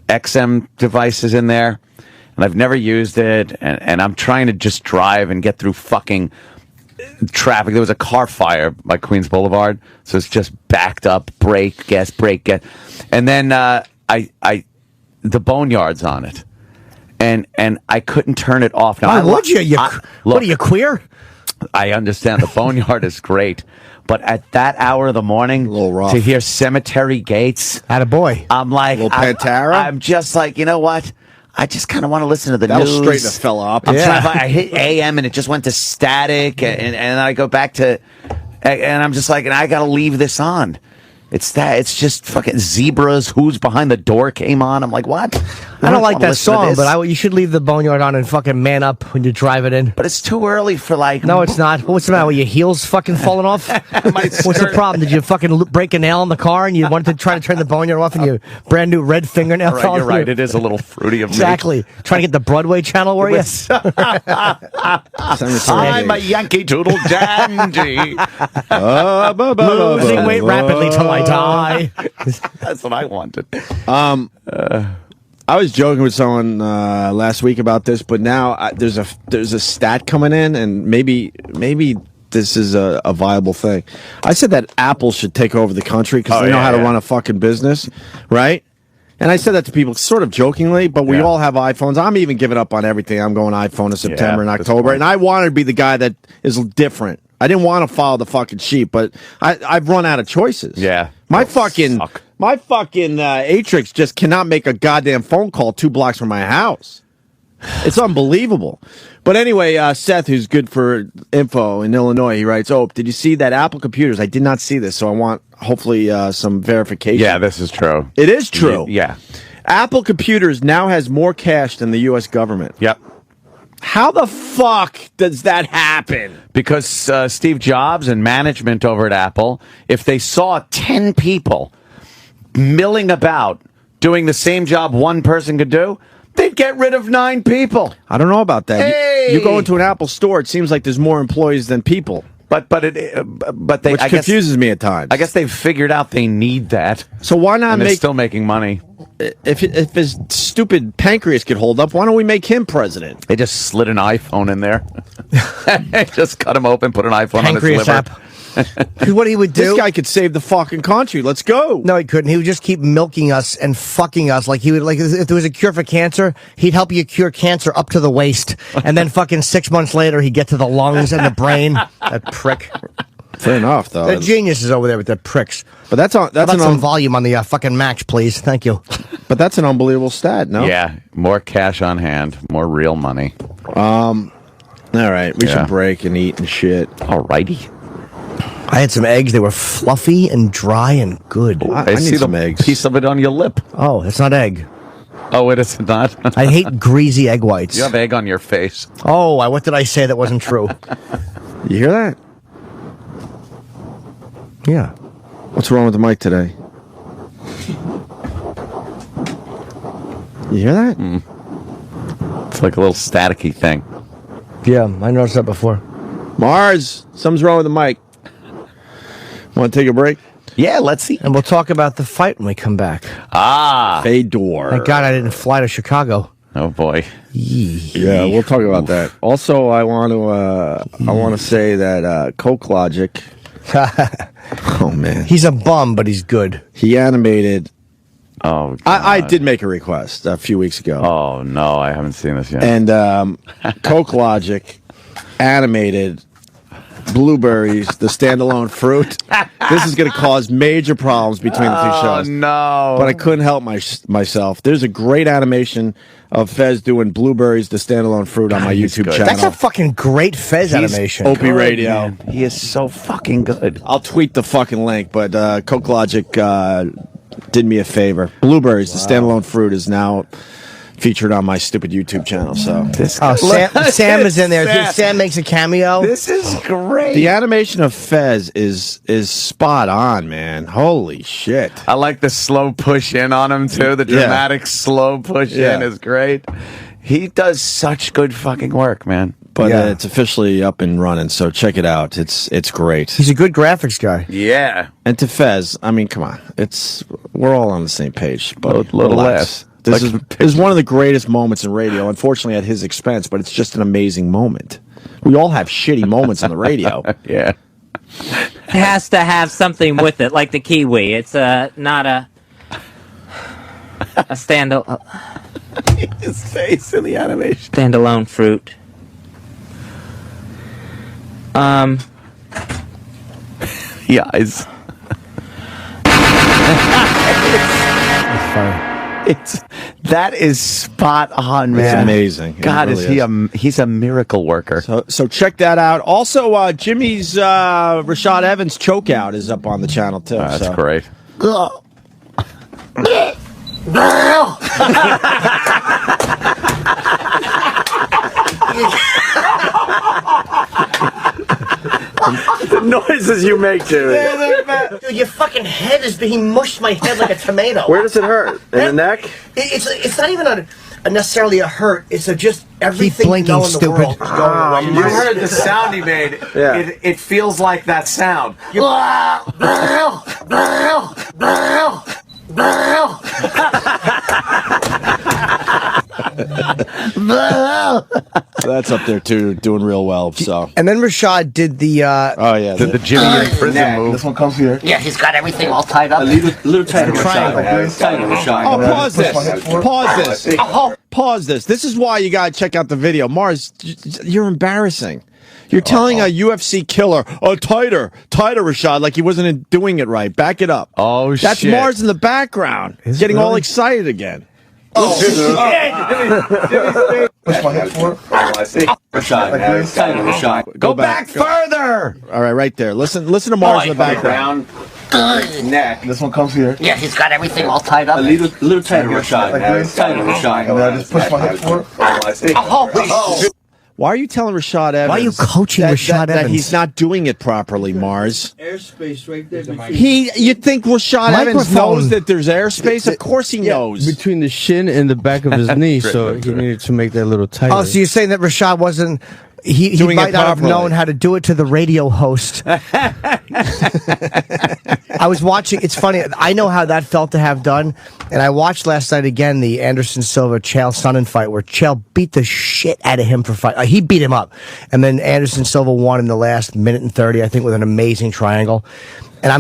XM devices in there, and I've never used it. And I'm trying to just drive and get through fucking traffic. There was a car fire by Queens Boulevard, so it's just backed up. Brake, gas, and then the Boneyard's on it. And I couldn't turn it off. Now, Why would you? look, What are you, queer? I understand the Boneyard is great, but at that hour of the morning, A little rough. to hear Cemetery Gates, Attaboy. I'm like, Little Pantera? I'm just like, you know what? I just kind of want to listen to the That'll news. straighten a fella up. I'm Yeah. trying to find, I hit AM and it just went to static, and I go back to, and I'm just like, and I got to leave this on. It's just fucking Zebras. Who's Behind the Door came on. I'm like, what? I don't like wanna that listen to song, this. but you should leave the Boneyard on and fucking man up when you drive it in. But it's too early for like. No, it's not. What's the matter? Were your heels fucking falling off? What's the skirt. problem? Did you fucking break a nail in the car and you wanted to try to turn the Boneyard off and your brand new red fingernail Right, fell you're off? right. It is a little fruity of me. Exactly. Trying to get the Broadway channel, were you? I'm a Yankee Doodle dandy. Losing weight rapidly till I die. That's what I wanted. I was joking with someone last week about this, but now there's a stat coming in, and maybe this is a viable thing. I said that Apple should take over the country because they know how to run a fucking business, right? And I said that to people sort of jokingly, but we all have iPhones. I'm even giving up on everything. I'm going iPhone in September and October, and I wanted to be the guy that is different. I didn't want to follow the fucking sheep, but I've run out of choices. Yeah. My fucking Atrix just cannot make a goddamn phone call 2 blocks from my house. It's unbelievable. But anyway, Seth, who's good for info in Illinois, he writes, "Oh, did you see that Apple computers? I did not see this, so I want hopefully some verification." Yeah, this is true. It is true. Yeah. Apple computers now has more cash than the U.S. government. Yep. How the fuck does that happen? Because Steve Jobs and management over at Apple, if they saw 10 people milling about doing the same job one person could do, they'd get rid of 9 people. I don't know about that. Hey! You go into an Apple store, it seems like there's more employees than people. But they, Which confuses me at times. I guess they've figured out they need that. So why not and make... they're still making money. If his stupid pancreas could hold up, why don't we make him president? They just slid an iPhone in there. Just cut him open, put an iPhone Pancreas on his liver. app. What he would do? This guy could save the fucking country. Let's go. No, he couldn't. He would just keep milking us and fucking us. Like he would, like if there was a cure for cancer, he'd help you cure cancer up to the waist, and then fucking 6 months later, he'd get to the lungs and the brain. That prick. Fair enough, though. The geniuses over there with their pricks. But that's some volume on the fucking Macs, please. Thank you. But that's an unbelievable stat, no? Yeah, more cash on hand, more real money. All right, we should break and eat and shit. Alrighty. I had some eggs. They were fluffy and dry and good. I need see some the eggs. piece of it on your lip. Oh, it's not egg. Oh, it is not? I hate greasy egg whites. You have egg on your face. Oh, what did I say that wasn't true? You hear that? Yeah. What's wrong with the mic today? You hear that? It's like a little staticky thing. Yeah, I noticed that before. Mars, something's wrong with the mic. Want to take a break? Yeah, let's see. And we'll talk about the fight when we come back. Fedor. Thank God I didn't fly to Chicago. Oh boy. Yeah, we'll talk about that. Also, I want to say that Coke Logic. Oh man, he's a bum, but he's good. He animated. Oh, I did make a request a few weeks ago. Oh no, I haven't seen this yet. And Coke Logic animated Blueberries, the standalone fruit. This is going to cause major problems between the two shows. No. But I couldn't help myself. There's a great animation of Fez doing Blueberries, the standalone fruit on my YouTube channel. That's a fucking great Fez animation. Opie Radio. Man. He is so fucking good. I'll tweet the fucking link, but Coke Logic did me a favor. Blueberries, the standalone fruit, is now featured on my stupid YouTube channel. So Sam is in there. Sam makes a cameo. This is great. The animation of Fez is spot on, man. Holy shit! I like the slow push in on him too. The dramatic slow push in is great. He does such good fucking work, man. But it's officially up and running, so check it out. It's great. He's a good graphics guy. Yeah. And to Fez, I mean, come on. We're all on the same page, but a little less. This is one of the greatest moments in radio, unfortunately at his expense, but it's just an amazing moment. We all have shitty moments on the radio. Yeah. It has to have something with it, like the kiwi. It's not a standalone. His face in the animation. Standalone fruit. Yeah, it's that is spot on, man. It's amazing. God, really he's a miracle worker. So check that out. Also, Jimmy's Rashad Evans chokeout is up on the channel too. That's great. The noises you make, dude. Dude, your fucking head he mushed my head like a tomato. Where does it hurt? In the neck? It's not even necessarily a hurt. It's just everything blinking, you know in the stupid. world is going wrong. You heard the sound he made. Yeah. It feels like that sound. That's up there too, doing real well. So. And then Rashad did the the Jimmy in prison move. This one comes here. Yeah, he's got everything all tied up. A little tighter, Rashad. Oh, pause this. Pause this. This is why you gotta check out the video. Mars, you're embarrassing. You're telling a UFC killer, tighter, Rashad, like he wasn't doing it right. Back it up. Oh, That's shit. Mars in the background. He's getting all excited again. Push my hand forward. I see. Rashad. Go back further. All right, right there. Listen to Mars in the background. Neck. This one comes here. Yeah, he's got everything all tied up. A little tighter, Rashad. Tighter, Rashad. And then I just push my hand forward. I see. Why are you telling Rashad Evans? Why are you coaching Rashad that Evans? he's not doing it properly, Mars? Airspace right there. You think Rashad Evans knows that there's airspace? Of course he knows. Between the shin and the back of his knee, so he needed to make that a little tighter. Oh, so you're saying that Rashad wasn't... He might not have known how to do it to the radio host. I was watching. It's funny. I know how that felt to have done. And I watched last night again the Anderson Silva Chael Sonnen fight where Chael beat the shit out of him for fight. He beat him up. And then Anderson Silva won in the last minute and 30, I think, with an amazing triangle. And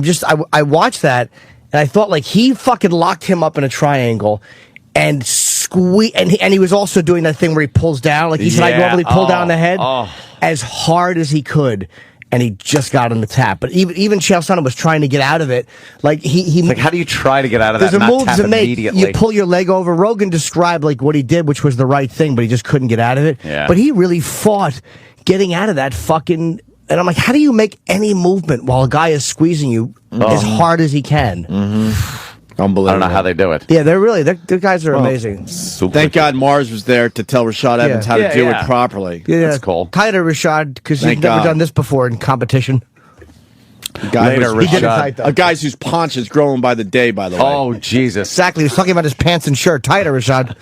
I watched that and I thought like he fucking locked him up in a triangle and and he was also doing that thing where he pulls down, like he said, I normally pull down the head as hard as he could, and he just got on the tap. But even Chael Sonnen was trying to get out of it. Like like, how do you try to get out of that? There's a move to make. Immediately? You pull your leg over. Rogan described like what he did, which was the right thing, but he just couldn't get out of it. Yeah. But he really fought getting out of that fucking. And I'm like, how do you make any movement while a guy is squeezing you as hard as he can? Mm-hmm. Unbelievable. I don't know how they do it. Yeah, the guys are amazing. Thank God Mars was there to tell Rashad Evans how to do it properly. Yeah, that's cool. Tighter, Rashad, because he's never done this before in competition. A guy's whose paunch is growing by the day, by the way. Oh, Jesus. Exactly. He was talking about his pants and shirt. Tighter, Rashad.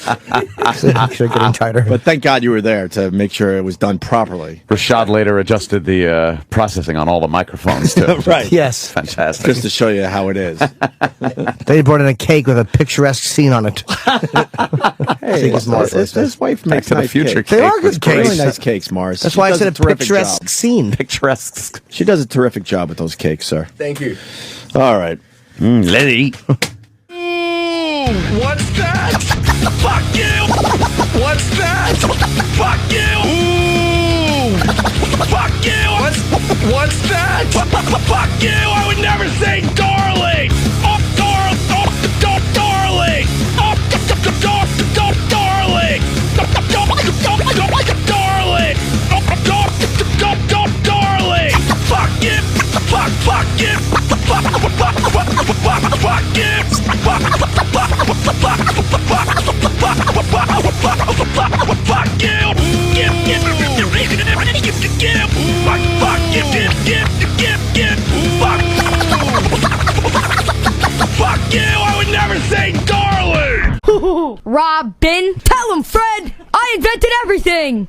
Actually getting tighter. But thank God you were there to make sure it was done properly. Rashad later adjusted the processing on all the microphones, too. Right. Yes. Fantastic. Just to show you how it is. They brought in a cake with a picturesque scene on it. Hey, his wife makes to the nice Future cakes. They are good cakes. Really nice cakes, Mars. That's She why I does said a terrific picturesque job. scene. Picturesque. She does a terrific job with those cakes, sir. Thank you. All right. Let it eat. What's that? Fuck you! What's that? Fuck you! Ooh! Fuck you! What's that? Fuck you! I would never say darling! Oh, darling! Darling! Oh, darling! Darling! Fuck you! Fuck you! Fuck you! Fuck you! Fuck you! I would never say darling! Robin, tell him, Fred! I invented everything!